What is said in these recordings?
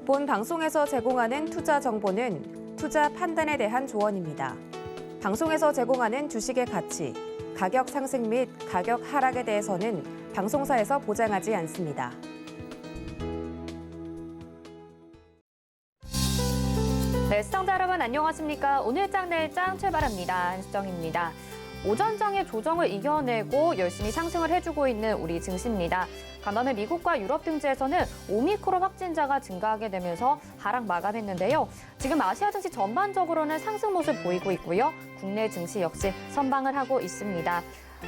본 방송에서 제공하는 투자 정보는 투자 판단에 대한 조언입니다. 방송에서 제공하는 주식의 가치, 가격 상승 및 가격 하락에 대해서는 방송사에서 보장하지 않습니다. 네, 시청자 여러분 안녕하십니까? 오늘장 내일장 출발합니다. 안수정입니다. 오전장의 조정을 이겨내고 열심히 상승을 해주고 있는 우리 증시입니다. 간밤에 미국과 유럽 등지에서는 오미크론 확진자가 증가하게 되면서 하락 마감했는데요. 지금 아시아 증시 전반적으로는 상승 모습 보이고 있고요. 국내 증시 역시 선방을 하고 있습니다.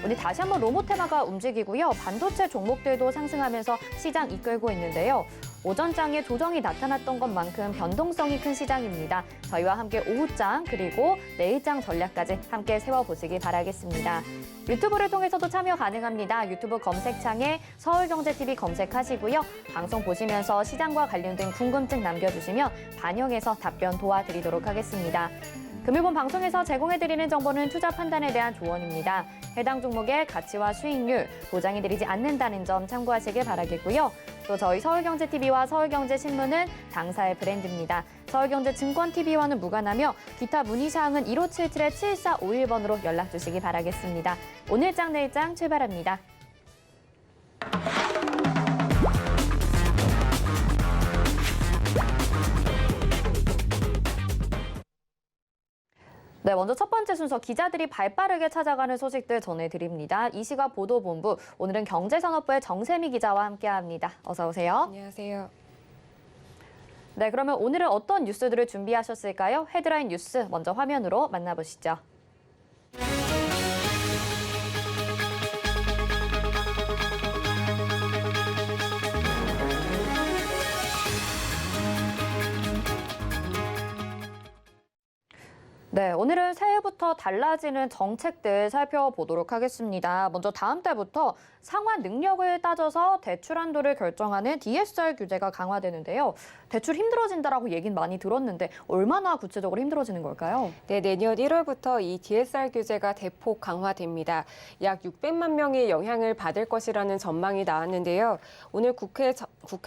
오늘 다시 한번 로보테마가 움직이고요. 반도체 종목들도 상승하면서 시장 이끌고 있는데요. 오전장에 조정이 나타났던 것만큼 변동성이 큰 시장입니다. 저희와 함께 오후장 그리고 내일장 전략까지 함께 세워보시기 바라겠습니다. 유튜브를 통해서도 참여 가능합니다. 유튜브 검색창에 서울경제TV 검색하시고요. 방송 보시면서 시장과 관련된 궁금증 남겨주시면 반영해서 답변 도와드리도록 하겠습니다. 금일본 방송에서 제공해드리는 정보는 투자 판단에 대한 조언입니다. 해당 종목의 가치와 수익률 보장해드리지 않는다는 점 참고하시길 바라겠고요. 또 저희 서울경제TV와 서울경제신문은 당사의 브랜드입니다. 서울경제증권TV와는 무관하며 기타 문의사항은 1577-7451번으로 연락주시기 바라겠습니다. 오늘장 내일장 출발합니다. 네, 먼저 첫 번째 순서 기자들이 발빠르게 찾아가는 소식들 전해드립니다. 이 시각 보도본부, 오늘은 경제산업부의 정세미 기자와 함께합니다. 어서 오세요. 안녕하세요. 네, 그러면 오늘은 어떤 뉴스들을 준비하셨을까요? 헤드라인 뉴스 먼저 화면으로 만나보시죠. 네, 오늘은 새해부터 달라지는 정책들 살펴보도록 하겠습니다. 먼저 다음 달부터 상환 능력을 따져서 대출 한도를 결정하는 DSR 규제가 강화되는데요. 대출 힘들어진다라고 얘기는 많이 들었는데 얼마나 구체적으로 힘들어지는 걸까요? 네, 내년 1월부터 이 DSR 규제가 대폭 강화됩니다. 약 600만 명이 영향을 받을 것이라는 전망이 나왔는데요. 오늘 국회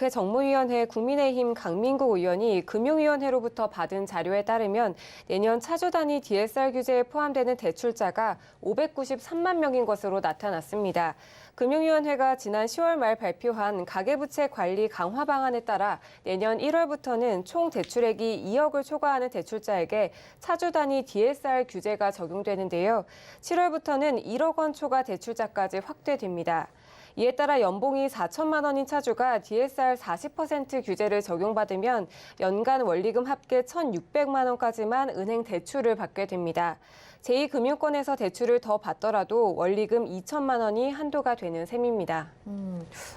정무위원회 국민의힘 강민구 의원이 금융위원회로부터 받은 자료에 따르면 내년 차주 단위 DSR 규제에 포함되는 대출자가 593만 명인 것으로 나타났습니다. 금융위원회가 지난 10월 말 발표한 가계부채 관리 강화 방안에 따라 내년 1월부터는 총 대출액이 2억을 초과하는 대출자에게 차주 단위 DSR 규제가 적용되는데요. 7월부터는 1억 원 초과 대출자까지 확대됩니다. 이에 따라 연봉이 4천만 원인 차주가 DSR 40% 규제를 적용받으면 연간 원리금 합계 1,600만 원까지만 은행 대출을 받게 됩니다. 제2금융권에서 대출을 더 받더라도 원리금 2천만 원이 한도가 되는 셈입니다.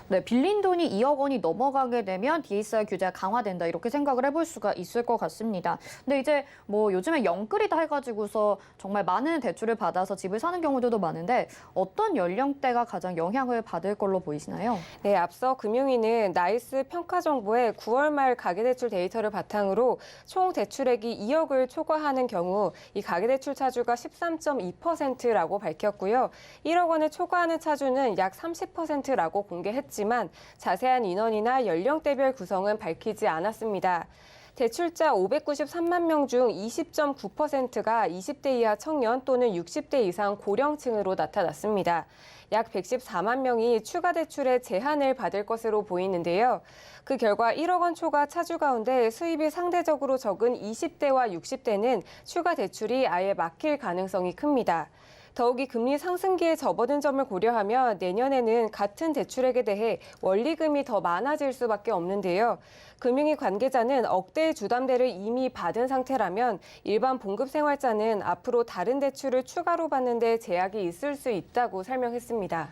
네, 빌린 돈이 2억 원이 넘어가게 되면 DSR 규제가 강화된다 이렇게 생각을 해볼 수가 있을 것 같습니다. 근데 이제 뭐 요즘에 영끌이다 해가지고서 정말 많은 대출을 받아서 집을 사는 경우들도 많은데 어떤 연령대가 가장 영향을 받을 걸로 보이시나요? 네, 앞서 금융위는 나이스 평가정보의 9월 말 가계대출 데이터를 바탕으로 총 대출액이 2억을 초과하는 경우 이 가계대출 차주가 13.2%라고 밝혔고요. 1억 원을 초과하는 차주는 약 30%라고 공개했지만 자세한 인원이나 연령대별 구성은 밝히지 않았습니다. 대출자 593만 명 중 20.9%가 20대 이하 청년 또는 60대 이상 고령층으로 나타났습니다. 약 114만 명이 추가 대출의 제한을 받을 것으로 보이는데요. 그 결과 1억 원 초과 차주 가운데 수입이 상대적으로 적은 20대와 60대는 추가 대출이 아예 막힐 가능성이 큽니다. 더욱이 금리 상승기에 접어든 점을 고려하면 내년에는 같은 대출액에 대해 원리금이 더 많아질 수밖에 없는데요. 금융위 관계자는 억대의 주담대를 이미 받은 상태라면 일반 봉급 생활자는 앞으로 다른 대출을 추가로 받는 데 제약이 있을 수 있다고 설명했습니다.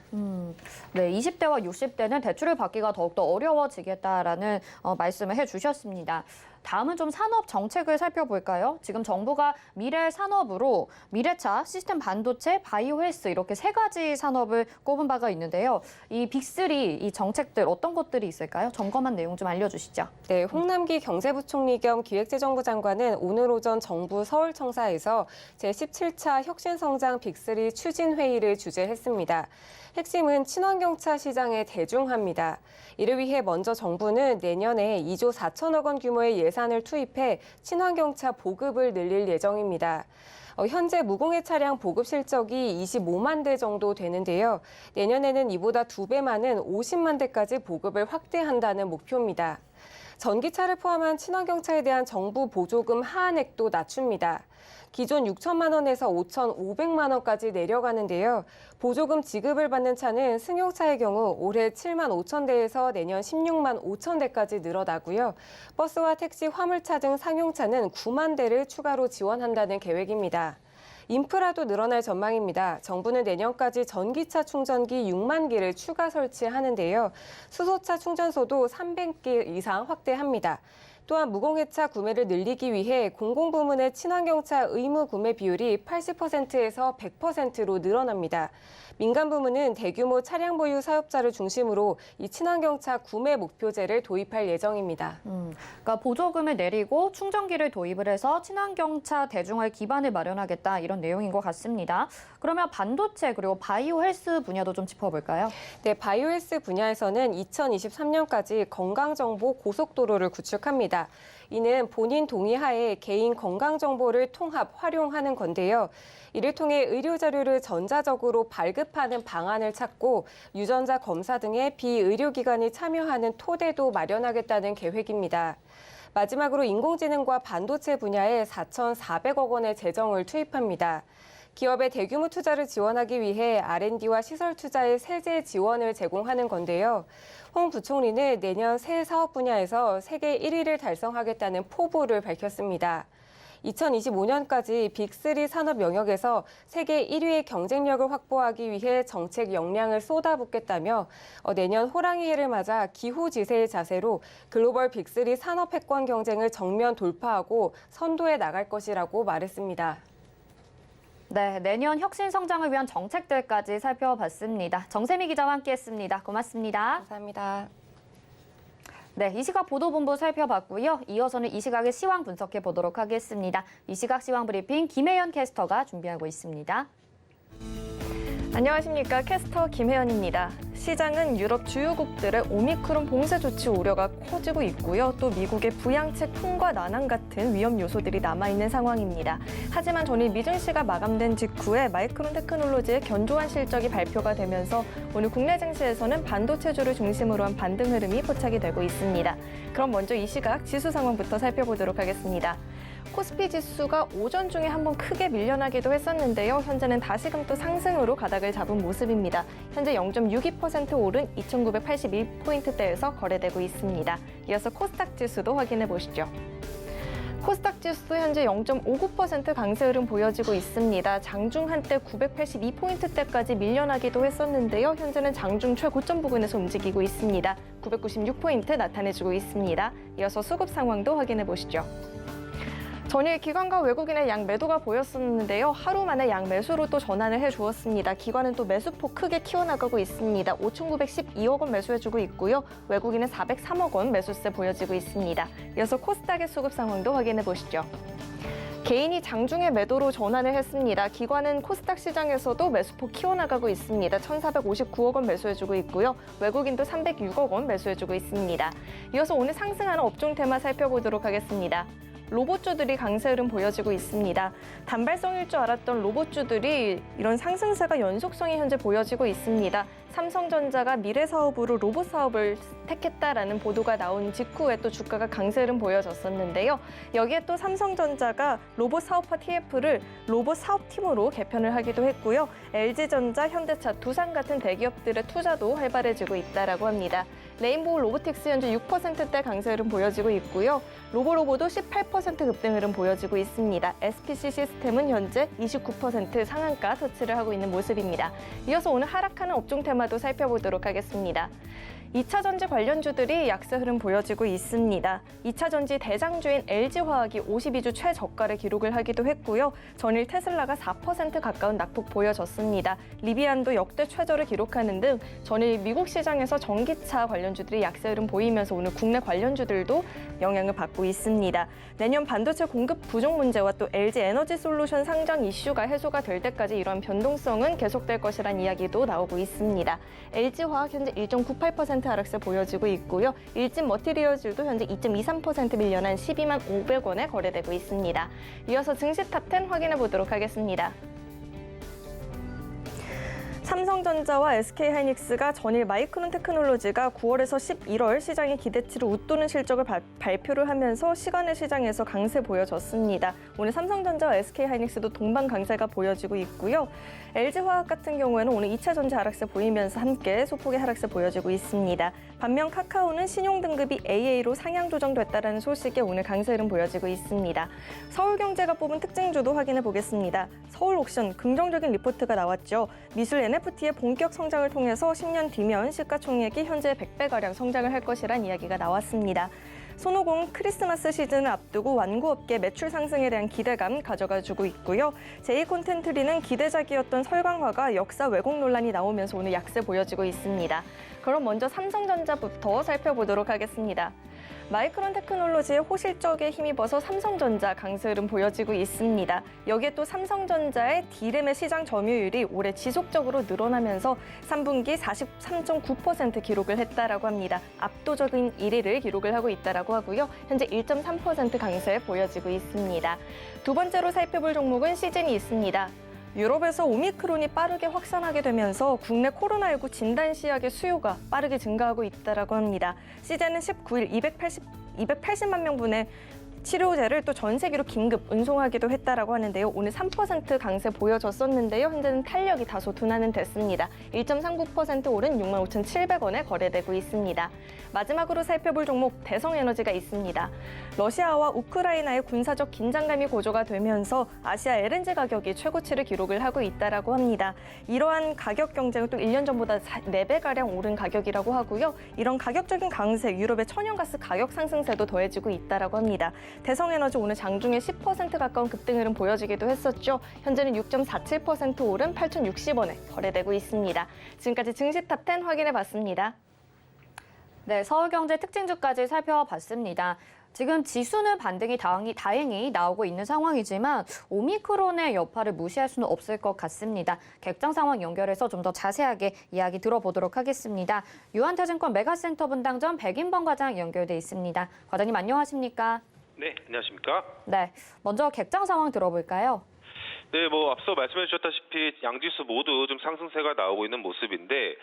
네, 20대와 60대는 대출을 받기가 더욱더 어려워지겠다라는 말씀을 해주셨습니다. 다음은 좀 산업 정책을 살펴볼까요? 지금 정부가 미래 산업으로 미래차, 시스템 반도체, 바이오 헬스 이렇게 세 가지 산업을 꼽은 바가 있는데요. 이 빅3, 이 정책들 어떤 것들이 있을까요? 점검한 내용 좀 알려주시죠. 네, 홍남기 경제부총리 겸 기획재정부 장관은 오늘 오전 정부 서울청사에서 제17차 혁신성장 빅3 추진회의를 주재했습니다. 핵심은 친환경차 시장의 대중화입니다. 이를 위해 먼저 정부는 내년에 2조 4천억 원 규모의 예산을 투입해 친환경차 보급을 늘릴 예정입니다. 현재 무공해 차량 보급 실적이 25만 대 정도 되는데요. 내년에는 이보다 2배 많은 50만 대까지 보급을 확대한다는 목표입니다. 전기차를 포함한 친환경차에 대한 정부 보조금 하한액도 낮춥니다. 기존 6천만 원에서 5,500만 원까지 내려가는데요. 보조금 지급을 받는 차는 승용차의 경우 올해 7만 5천 대에서 내년 16만 5천 대까지 늘어나고요. 버스와 택시, 화물차 등 상용차는 9만 대를 추가로 지원한다는 계획입니다. 인프라도 늘어날 전망입니다. 정부는 내년까지 전기차 충전기 6만 기를 추가 설치하는데요. 수소차 충전소도 300기 이상 확대합니다. 또한 무공해차 구매를 늘리기 위해 공공부문의 친환경차 의무 구매 비율이 80%에서 100%로 늘어납니다. 민간 부문은 대규모 차량 보유 사업자를 중심으로 이 친환경차 구매 목표제를 도입할 예정입니다. 그러니까 보조금을 내리고 충전기를 도입을 해서 친환경차 대중화의 기반을 마련하겠다 이런 내용인 것 같습니다. 그러면 반도체 그리고 바이오 헬스 분야도 좀 짚어볼까요? 네, 바이오 헬스 분야에서는 2023년까지 건강정보 고속도로를 구축합니다. 이는 본인 동의하에 개인 건강정보를 통합, 활용하는 건데요. 이를 통해 의료자료를 전자적으로 발급하는 방안을 찾고 유전자 검사 등의 비의료기관이 참여하는 토대도 마련하겠다는 계획입니다. 마지막으로 인공지능과 반도체 분야에 4,400억 원의 재정을 투입합니다. 기업의 대규모 투자를 지원하기 위해 R&D와 시설 투자의 세제 지원을 제공하는 건데요. 홍 부총리는 내년 새 사업 분야에서 세계 1위를 달성하겠다는 포부를 밝혔습니다. 2025년까지 빅3 산업 영역에서 세계 1위의 경쟁력을 확보하기 위해 정책 역량을 쏟아붓겠다며 내년 호랑이 해를 맞아 기후지세의 자세로 글로벌 빅3 산업 패권 경쟁을 정면 돌파하고 선도해 나갈 것이라고 말했습니다. 네, 내년 혁신 성장을 위한 정책들까지 살펴봤습니다. 정세미 기자와 함께했습니다. 고맙습니다. 감사합니다. 네, 이 시각 보도본부 살펴봤고요. 이어서는 이 시각의 시황 분석해 보도록 하겠습니다. 이 시각 시황 브리핑 김혜연 캐스터가 준비하고 있습니다. 안녕하십니까. 캐스터 김혜연입니다. 시장은 유럽 주요국들의 오미크론 봉쇄 조치 우려가 커지고 있고요. 또 미국의 부양책 통과 난항 같은 위험 요소들이 남아있는 상황입니다. 하지만 전일 미증시가 마감된 직후에 마이크론 테크놀로지의 견조한 실적이 발표가 되면서 오늘 국내 증시에서는 반도체주를 중심으로 한 반등 흐름이 포착이 되고 있습니다. 그럼 먼저 이 시각 지수 상황부터 살펴보도록 하겠습니다. 코스피 지수가 오전 중에 한번 크게 밀려나기도 했었는데요. 현재는 다시금 또 상승으로 가닥을 잡은 모습입니다. 현재 0.62% 오른 2,981포인트대에서 거래되고 있습니다. 이어서 코스닥 지수도 확인해 보시죠. 코스닥 지수도 현재 0.59% 강세 흐름 보여지고 있습니다. 장중 한때 982포인트대까지 밀려나기도 했었는데요. 현재는 장중 최고점 부근에서 움직이고 있습니다. 996포인트 나타내주고 있습니다. 이어서 수급 상황도 확인해 보시죠. 전일 기관과 외국인의 양 매도가 보였었는데요. 하루 만에 양 매수로 또 전환을 해주었습니다. 기관은 또 매수폭 크게 키워나가고 있습니다. 5,912억 원 매수해주고 있고요. 외국인은 403억 원 매수세 보여지고 있습니다. 이어서 코스닥의 수급 상황도 확인해 보시죠. 개인이 장중에 매도로 전환을 했습니다. 기관은 코스닥 시장에서도 매수폭 키워나가고 있습니다. 1,459억 원 매수해주고 있고요. 외국인도 306억 원 매수해주고 있습니다. 이어서 오늘 상승하는 업종 테마 살펴보도록 하겠습니다. 로봇주들이 강세 흐름 보여지고 있습니다. 단발성일 줄 알았던 로봇주들이 이런 상승세가 연속성이 현재 보여지고 있습니다. 삼성전자가 미래 사업으로 로봇 사업을 택했다라는 보도가 나온 직후에 또 주가가 강세 흐름 보여졌었는데요. 여기에 또 삼성전자가 로봇 사업화 TF를 로봇 사업팀으로 개편을 하기도 했고요. LG전자, 현대차, 두산 같은 대기업들의 투자도 활발해지고 있다라고 합니다. 레인보우 로보틱스 현재 6%대 강세 흐름 보여지고 있고요. 로보로보도 18% 급등 흐름 보여지고 있습니다. SPC 시스템은 현재 29% 상한가 터치를 하고 있는 모습입니다. 이어서 오늘 하락하는 업종 테마도 살펴보도록 하겠습니다. 2차 전지 관련주들이 약세 흐름 보여지고 있습니다. 2차 전지 대장주인 LG화학이 52주 최저가를 기록을 하기도 했고요. 전일 테슬라가 4% 가까운 낙폭 보여졌습니다. 리비안도 역대 최저를 기록하는 등 전일 미국 시장에서 전기차 관련주들이 약세 흐름 보이면서 오늘 국내 관련주들도 영향을 받고 있습니다. 내년 반도체 공급 부족 문제와 또 LG 에너지 솔루션 상장 이슈가 해소가 될 때까지 이러한 변동성은 계속될 것이란 이야기도 나오고 있습니다. LG화학 현재 1.98% 하락세 보여지고 있고요. 일진 머티리얼즈도 현재 2.23% 밀려난 12만 500원에 거래되고 있습니다. 이어서 증시 탑10 확인해 보도록 하겠습니다. 삼성전자와 SK하이닉스가 전일 마이크론 테크놀로지가 9월에서 11월 시장의 기대치를 웃도는 실적을 발표를 하면서 시간의 시장에서 강세 보여졌습니다. 오늘 삼성전자와 SK하이닉스도 동반 강세가 보여지고 있고요. LG화학 같은 경우에는 오늘 2차 전지 하락세 보이면서 함께 소폭의 하락세 보여지고 있습니다. 반면 카카오는 신용 등급이 AA로 상향 조정됐다는 소식에 오늘 강세 흐름 보여지고 있습니다. 서울경제가 뽑은 특징주도 확인해 보겠습니다. 서울옥션 긍정적인 리포트가 나왔죠. 미술 NFT의 본격 성장을 통해서 10년 뒤면 시가총액이 현재 100배가량 성장을 할 것이란 이야기가 나왔습니다. 손오공 크리스마스 시즌을 앞두고 완구업계 매출 상승에 대한 기대감 가져가주고 있고요. 제2콘텐트리는 기대작이었던 설광화가 역사 왜곡 논란이 나오면서 오늘 약세 보여지고 있습니다. 그럼 먼저 삼성전자부터 살펴보도록 하겠습니다. 마이크론 테크놀로지의 호실적에 힘입어서 삼성전자 강세 흐름 보여지고 있습니다. 여기에 또 삼성전자의 D램의 시장 점유율이 올해 지속적으로 늘어나면서 3분기 43.9% 기록을 했다라고 합니다. 압도적인 1위를 기록을 하고 있다라고 하고요. 현재 1.3% 강세 보여지고 있습니다. 두 번째로 살펴볼 종목은 시즌이 있습니다. 유럽에서 오미크론이 빠르게 확산하게 되면서 국내 코로나19 진단 시약의 수요가 빠르게 증가하고 있다고 합니다. 시즌은 19일 280만 명분의 치료제를 또 전 세계로 긴급 운송하기도 했다라고 하는데요. 오늘 3% 강세 보여졌었는데요. 현재는 탄력이 다소 둔화는 됐습니다. 1.39% 오른 65,700원에 거래되고 있습니다. 마지막으로 살펴볼 종목 대성에너지가 있습니다. 러시아와 우크라이나의 군사적 긴장감이 고조가 되면서 아시아 LNG 가격이 최고치를 기록을 하고 있다라고 합니다. 이러한 가격 경쟁은 또 1년 전보다 4배가량 오른 가격이라고 하고요. 이런 가격적인 강세, 유럽의 천연가스 가격 상승세도 더해지고 있다라고 합니다. 대성에너지 오늘 장중에 10% 가까운 급등 흐름 보여지기도 했었죠. 현재는 6.47% 오른 8,060원에 거래되고 있습니다. 지금까지 증시 탑10 확인해 봤습니다. 네, 서울경제 특징주까지 살펴봤습니다. 지금 지수는 반등이 다행히 나오고 있는 상황이지만 오미크론의 여파를 무시할 수는 없을 것 같습니다. 객장 상황 연결해서 좀 더 자세하게 이야기 들어보도록 하겠습니다. 유한타증권 메가센터 분당점 백인범 과장 연결돼 있습니다. 과장님 안녕하십니까? 네, 안녕하십니까? 네, 먼저 객장 상황 들어볼까요? 네, 앞서 말씀해 주셨다시피 양지수 모두 좀 상승세가 나오고 있는 모습인데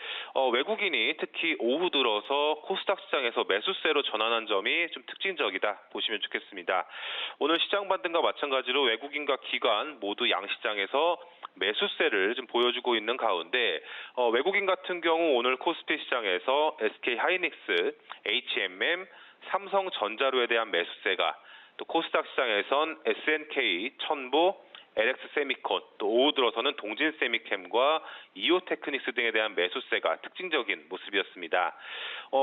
외국인이 특히 오후 들어서 코스닥 시장에서 매수세로 전환한 점이 좀 특징적이다 보시면 좋겠습니다. 오늘 시장 반등과 마찬가지로 외국인과 기관 모두 양시장에서 매수세를 좀 보여주고 있는 가운데 외국인 같은 경우 오늘 코스피 시장에서 SK하이닉스, H&M, 삼성전자로에 대한 매수세가 또 코스닥 시장에선 SNK, 천보, LX세미콘, 또 오후 들어서는 동진세미캠과 이오테크닉스 등에 대한 매수세가 특징적인 모습이었습니다.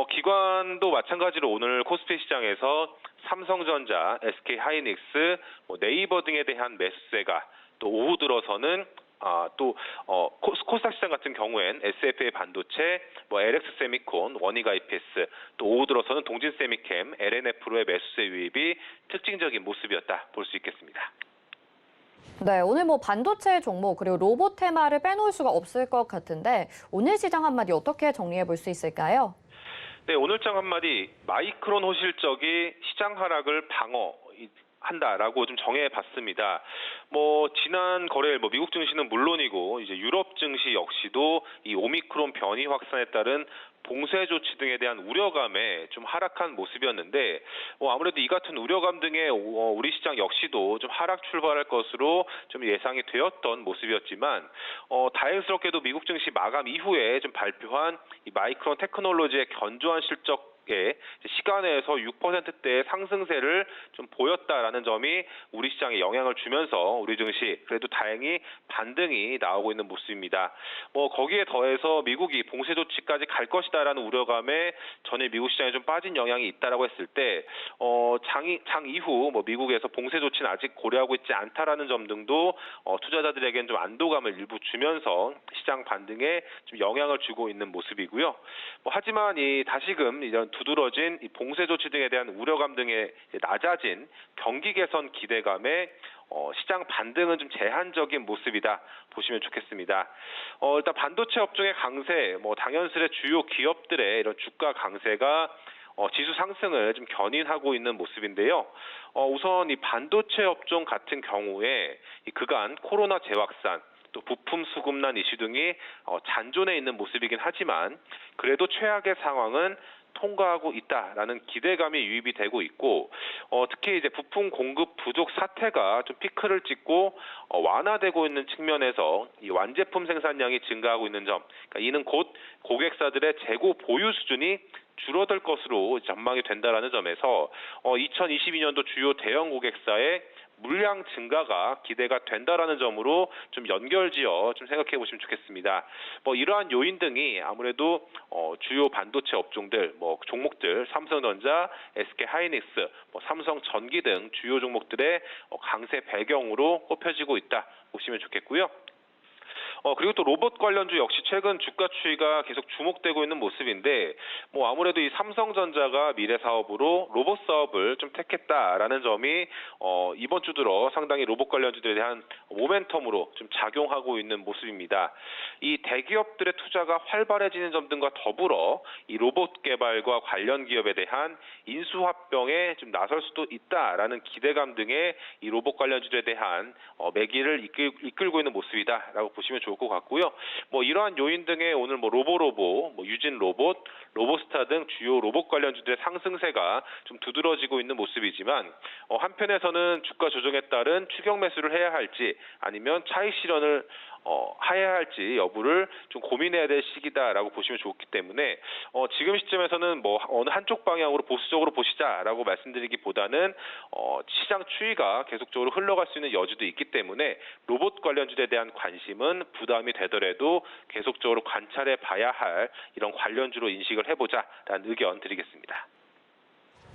기관도 마찬가지로 오늘 코스피 시장에서 삼성전자, SK하이닉스, 네이버 등에 대한 매수세가 또 오후 들어서는 코스닥 시장 같은 경우엔 SFA 반도체, LX세미콘, 원익IPS, 또 오후 들어서는 동진세미캠, LNF로의 매수세 유입이 특징적인 모습이었다 볼 수 있겠습니다. 네, 오늘 반도체 종목 그리고 로봇 테마를 빼놓을 수가 없을 것 같은데 오늘 시장 한마디 어떻게 정리해 볼 수 있을까요? 네, 오늘장 한마디 마이크론 호실적이 시장 하락을 방어한다라고 좀 정해봤습니다. 지난 거래일 미국 증시는 물론이고 이제 유럽 증시 역시도 이 오미크론 변이 확산에 따른 봉쇄 조치 등에 대한 우려감에 좀 하락한 모습이었는데 아무래도 이 같은 우려감 등에 우리 시장 역시도 좀 하락 출발할 것으로 좀 예상이 되었던 모습이었지만 다행스럽게도 미국 증시 마감 이후에 좀 발표한 이 마이크론 테크놀로지의 견조한 실적 시간에서 6%대의 상승세를 좀 보였다라는 점이 우리 시장에 영향을 주면서 우리 증시 그래도 다행히 반등이 나오고 있는 모습입니다. 거기에 더해서 미국이 봉쇄 조치까지 갈 것이다라는 우려감에 전일 미국 시장에 좀 빠진 영향이 있다라고 했을 때 장 이후 미국에서 봉쇄 조치는 아직 고려하고 있지 않다라는 점 등도 투자자들에게는 좀 안도감을 일부 주면서 시장 반등에 좀 영향을 주고 있는 모습이고요. 하지만 다시금 이런 두드러진 봉쇄 조치 등에 대한 우려감 등의 낮아진 경기 개선 기대감에 시장 반등은 좀 제한적인 모습이다 보시면 좋겠습니다. 일단 반도체 업종의 강세, 당연스레 주요 기업들의 이런 주가 강세가 지수 상승을 좀 견인하고 있는 모습인데요. 우선 이 반도체 업종 같은 경우에 그간 코로나 재확산, 또 부품 수급난 이슈 등이 잔존해 있는 모습이긴 하지만 그래도 최악의 상황은 통과하고 있다라는 기대감이 유입이 되고 있고 특히 이제 부품 공급 부족 사태가 좀 피크를 찍고 완화되고 있는 측면에서 이 완제품 생산량이 증가하고 있는 점, 그러니까 이는 곧 고객사들의 재고 보유 수준이 줄어들 것으로 전망이 된다라는 점에서 2022년도 주요 대형 고객사의 물량 증가가 기대가 된다라는 점으로 좀 연결지어 좀 생각해 보시면 좋겠습니다. 이러한 요인 등이 아무래도 주요 반도체 업종들, 종목들, 삼성전자, SK하이닉스, 삼성전기 등 주요 종목들의 강세 배경으로 꼽혀지고 있다 보시면 좋겠고요. 그리고 또 로봇 관련주 역시 최근 주가 추이가 계속 주목되고 있는 모습인데 아무래도 이 삼성전자가 미래 사업으로 로봇 사업을 좀 택했다라는 점이 이번 주 들어 상당히 로봇 관련주들에 대한 모멘텀으로 좀 작용하고 있는 모습입니다. 이 대기업들의 투자가 활발해지는 점 등과 더불어 이 로봇 개발과 관련 기업에 대한 인수합병에 좀 나설 수도 있다라는 기대감 등의 이 로봇 관련주들에 대한 매기를 이끌고 있는 모습이다라고 보시면 좋을 것 같고요. 이러한 요인 등의 오늘 로보로보, 유진 로봇, 로보스타 등 주요 로봇 관련주들의 상승세가 좀 두드러지고 있는 모습이지만 한편에서는 주가 조정에 따른 추격 매수를 해야 할지 아니면 차익 실현을 해야 할지 여부를 좀 고민해야 될 시기다라고 보시면 좋기 때문에 지금 시점에서는 어느 한쪽 방향으로 보수적으로 보시자라고 말씀드리기보다는 시장 추이가 계속적으로 흘러갈 수 있는 여지도 있기 때문에 로봇 관련주에 대한 관심은 부담이 되더라도 계속적으로 관찰해 봐야 할 이런 관련주로 인식을 해보자라는 의견 드리겠습니다.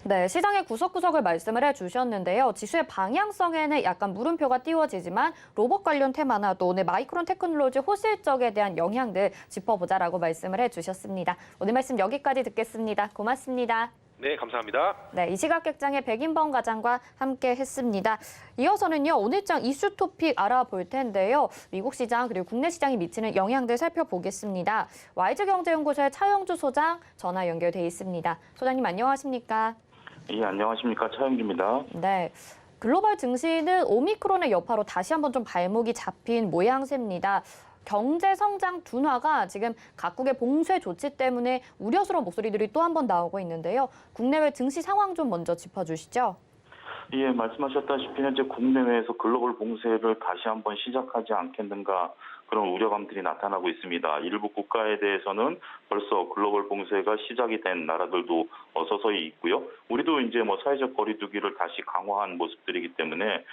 네, 시장의 구석구석을 말씀을 해주셨는데요. 지수의 방향성에는 약간 물음표가 띄워지지만 로봇 관련 테마나 또 오늘 마이크론 테크놀로지 호실적에 대한 영향들 짚어보자라고 말씀을 해주셨습니다. 오늘 말씀 여기까지 듣겠습니다. 고맙습니다. 네, 감사합니다. 네, 이 시각 객장의 백인범 과장과 함께 했습니다. 이어서는요, 오늘장 이슈 토픽 알아볼 텐데요. 미국 시장 그리고 국내 시장이 미치는 영향들 살펴보겠습니다. YG경제연구소의 차영주 소장 전화 연결돼 있습니다. 소장님 안녕하십니까? 예, 안녕하십니까. 차영주입니다. 네. 글로벌 증시는 오미크론의 여파로 다시 한번 좀 발목이 잡힌 모양새입니다. 경제 성장 둔화가 지금 각국의 봉쇄 조치 때문에 우려스러운 목소리들이 또 한 번 나오고 있는데요. 국내외 증시 상황 좀 먼저 짚어주시죠. 예, 말씀하셨다시피 현재 국내외에서 글로벌 봉쇄를 다시 한번 시작하지 않겠는가 그런 우려감들이 나타나고 있습니다. 일부 국가에 대해서는 벌써 글로벌 봉쇄가 시작이 된 나라들도 서서히 있고요. 우리도 이제 사회적 거리두기를 다시 강화한 모습들이기 때문에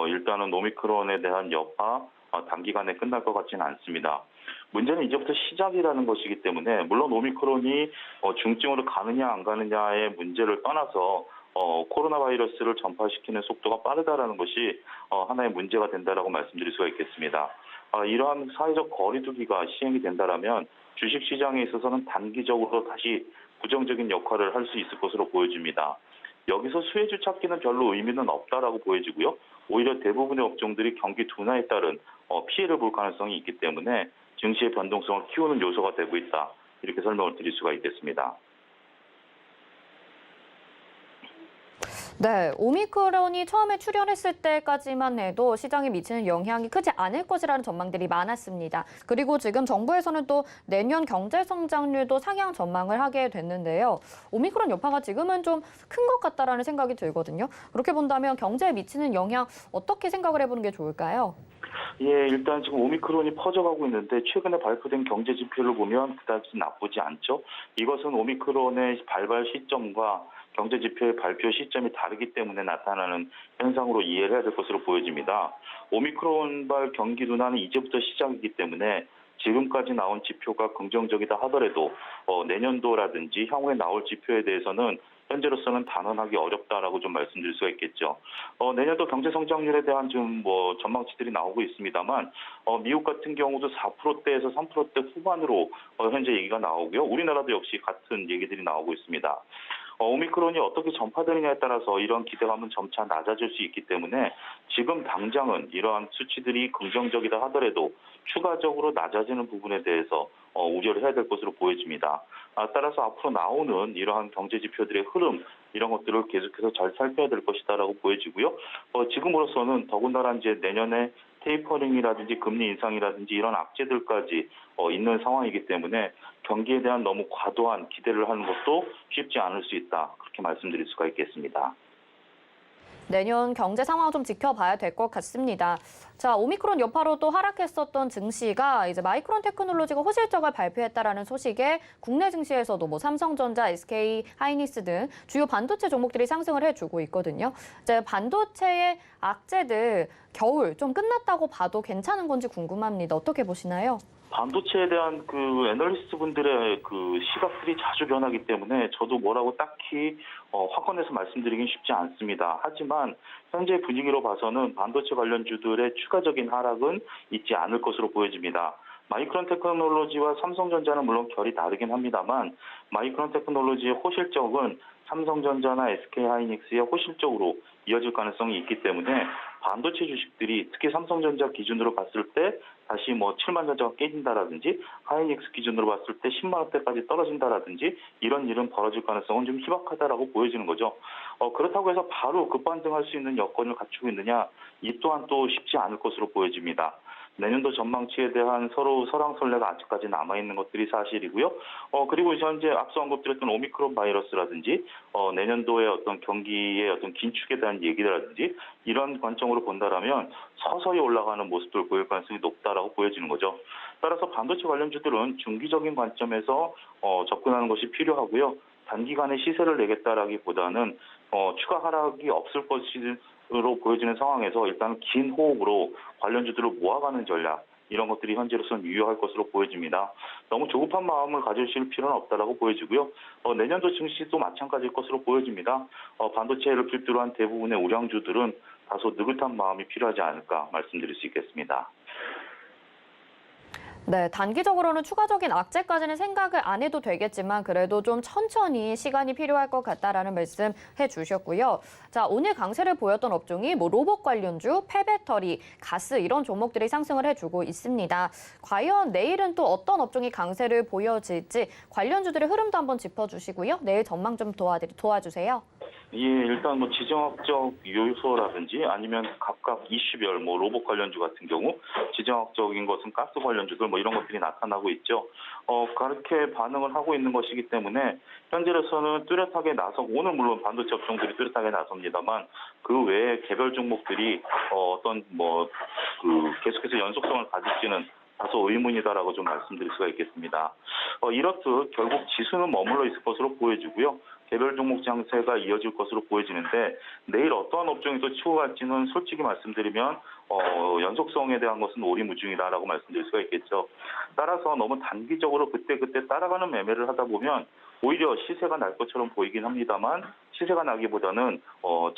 일단은 오미크론에 대한 여파 단기간에 끝날 것 같지는 않습니다. 문제는 이제부터 시작이라는 것이기 때문에 물론 오미크론이 중증으로 가느냐 안 가느냐의 문제를 떠나서 코로나 바이러스를 전파시키는 속도가 빠르다라는 것이 하나의 문제가 된다라고 말씀드릴 수가 있겠습니다. 이러한 사회적 거리두기가 시행이 된다라면 주식시장에 있어서는 단기적으로 다시 부정적인 역할을 할 수 있을 것으로 보여집니다. 여기서 수혜주 찾기는 별로 의미는 없다라고 보여지고요. 오히려 대부분의 업종들이 경기 둔화에 따른 피해를 볼 가능성이 있기 때문에 증시의 변동성을 키우는 요소가 되고 있다. 이렇게 설명을 드릴 수가 있겠습니다. 네, 오미크론이 처음에 출현했을 때까지만 해도 시장에 미치는 영향이 크지 않을 것이라는 전망들이 많았습니다. 그리고 지금 정부에서는 또 내년 경제 성장률도 상향 전망을 하게 됐는데요. 오미크론 여파가 지금은 좀 큰 것 같다라는 생각이 들거든요. 그렇게 본다면 경제에 미치는 영향 어떻게 생각을 해보는 게 좋을까요? 예, 일단 지금 오미크론이 퍼져가고 있는데 최근에 발표된 경제 지표를 보면 그다지 나쁘지 않죠. 이것은 오미크론의 발발 시점과 경제 지표의 발표 시점이 다르기 때문에 나타나는 현상으로 이해를 해야 될 것으로 보여집니다. 오미크론발 경기 둔화는 이제부터 시작이기 때문에 지금까지 나온 지표가 긍정적이다 하더라도 내년도라든지 향후에 나올 지표에 대해서는 현재로서는 단언하기 어렵다라고 좀 말씀드릴 수가 있겠죠. 내년도 경제 성장률에 대한 좀 전망치들이 나오고 있습니다만 미국 같은 경우도 4%대에서 3%대 후반으로 현재 얘기가 나오고요. 우리나라도 역시 같은 얘기들이 나오고 있습니다. 오미크론이 어떻게 전파되느냐에 따라서 이런 기대감은 점차 낮아질 수 있기 때문에 지금 당장은 이러한 수치들이 긍정적이다 하더라도 추가적으로 낮아지는 부분에 대해서 우려를 해야 될 것으로 보여집니다. 따라서 앞으로 나오는 이러한 경제 지표들의 흐름 이런 것들을 계속해서 잘 살펴야 될 것이다라고 보여지고요. 지금으로서는 더군다나 이제 내년에 테이퍼링이라든지 금리 인상이라든지 이런 악재들까지 있는 상황이기 때문에 경기에 대한 너무 과도한 기대를 하는 것도 쉽지 않을 수 있다. 그렇게 말씀드릴 수가 있겠습니다. 내년 경제 상황 좀 지켜봐야 될 것 같습니다. 자, 오미크론 여파로 또 하락했었던 증시가 이제 마이크론 테크놀로지가 호실적을 발표했다라는 소식에 국내 증시에서도 뭐 삼성전자, SK 하이닉스 등 주요 반도체 종목들이 상승을 해주고 있거든요. 이제 반도체의 악재들 겨울 좀 끝났다고 봐도 괜찮은 건지 궁금합니다. 어떻게 보시나요? 반도체에 대한 그 애널리스트 분들의 그 시각들이 자주 변하기 때문에 저도 뭐라고 딱히 확언해서 말씀드리긴 쉽지 않습니다. 하지만 현재 분위기로 봐서는 반도체 관련주들의 추가적인 하락은 있지 않을 것으로 보여집니다. 마이크론 테크놀로지와 삼성전자는 물론 결이 다르긴 합니다만 마이크론 테크놀로지의 호실적은 삼성전자나 SK하이닉스의 호실적으로 이어질 가능성이 있기 때문에 반도체 주식들이 특히 삼성전자 기준으로 봤을 때 다시 7만 전자가 깨진다라든지 하이닉스 기준으로 봤을 때 10만 원대까지 떨어진다라든지 이런 일은 벌어질 가능성은 좀 희박하다라고 보여지는 거죠. 그렇다고 해서 바로 급반등할 수 있는 여건을 갖추고 있느냐 이 또한 또 쉽지 않을 것으로 보여집니다. 내년도 전망치에 대한 서로 설왕설래가 아직까지 남아있는 것들이 사실이고요. 그리고 현재 앞서 언급드렸던 오미크론 바이러스라든지 내년도의 어떤 경기의 어떤 긴축에 대한 얘기라든지 이런 관점으로 본다라면 서서히 올라가는 모습을 보일 가능성이 높다라고 보여지는 거죠. 따라서 반도체 관련주들은 중기적인 관점에서 접근하는 것이 필요하고요. 단기간에 시세를 내겠다라기보다는 추가 하락이 없을 것으로 보여지는 상황에서 일단 긴 호흡으로 관련주들을 모아가는 전략 이런 것들이 현재로서는 유효할 것으로 보여집니다. 너무 조급한 마음을 가지실 필요는 없다라고 보여지고요. 내년도 증시도 마찬가지일 것으로 보여집니다. 반도체를 필두로 한 대부분의 우량주들은 다소 느긋한 마음이 필요하지 않을까 말씀드릴 수 있겠습니다. 네, 단기적으로는 추가적인 악재까지는 생각을 안 해도 되겠지만 그래도 좀 천천히 시간이 필요할 것 같다라는 말씀 해주셨고요. 자, 오늘 강세를 보였던 업종이 로봇 관련주, 폐배터리, 가스 이런 종목들이 상승을 해주고 있습니다. 과연 내일은 또 어떤 업종이 강세를 보여질지 관련주들의 흐름도 한번 짚어주시고요. 내일 전망 좀 도와주세요. 예, 일단 지정학적 요소라든지 아니면 각각 이슈별 로봇 관련주 같은 경우 지정학적인 것은 가스 관련주들 이런 것들이 나타나고 있죠. 그렇게 반응을 하고 있는 것이기 때문에 현재로서는 뚜렷하게 오늘 물론 반도체 업종들이 뚜렷하게 나섭니다만 그 외에 개별 종목들이 계속해서 연속성을 가질지는 다소 의문이다라고 좀 말씀드릴 수가 있겠습니다. 이렇듯 결국 지수는 머물러 있을 것으로 보여지고요. 개별 종목 장세가 이어질 것으로 보여지는데 내일 어떠한 업종이 또 치고 갈지는 솔직히 말씀드리면 연속성에 대한 것은 오리무중이다라고 말씀드릴 수가 있겠죠. 따라서 너무 단기적으로 그때 따라가는 매매를 하다 보면 오히려 시세가 날 것처럼 보이긴 합니다만 시세가 나기보다는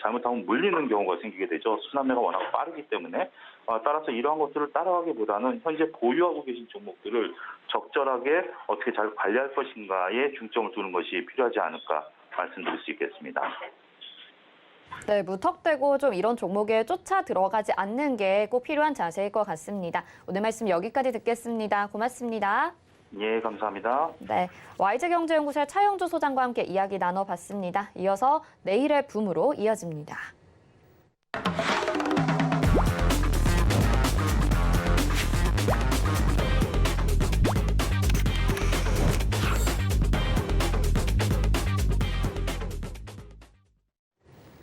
잘못하면 물리는 경우가 생기게 되죠. 순환매가 워낙 빠르기 때문에 따라서 이러한 것들을 따라가기보다는 현재 보유하고 계신 종목들을 적절하게 어떻게 잘 관리할 것인가에 중점을 두는 것이 필요하지 않을까 말씀드릴 수 있겠습니다. 네, 무턱대고 좀 이런 종목에 쫓아 들어가지 않는 게 꼭 필요한 자세일 것 같습니다. 오늘 말씀 여기까지 듣겠습니다. 고맙습니다. 예, 감사합니다. 네, YG경제연구소의 차영주 소장과 함께 이야기 나눠봤습니다. 이어서 내일의 붐으로 이어집니다.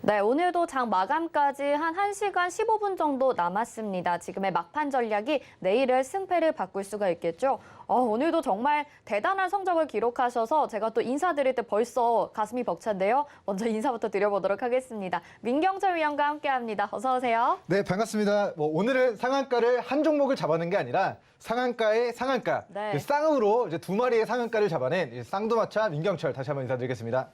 네, 오늘도 장 마감까지 한 1시간 15분 정도 남았습니다. 지금의 막판 전략이 내일의 승패를 바꿀 수가 있겠죠. 오늘도 정말 대단한 성적을 기록하셔서 제가 또 인사드릴 때 벌써 가슴이 벅찬데요. 먼저 인사부터 드려보도록 하겠습니다. 민경철 위원과 함께합니다. 어서 오세요. 네, 반갑습니다. 오늘은 상한가를 한 종목을 잡아낸 게 아니라 상한가의 상한가, 네. 쌍으로 이제 두 마리의 상한가를 잡아낸 쌍두마차 민경철 다시 한번 인사드리겠습니다.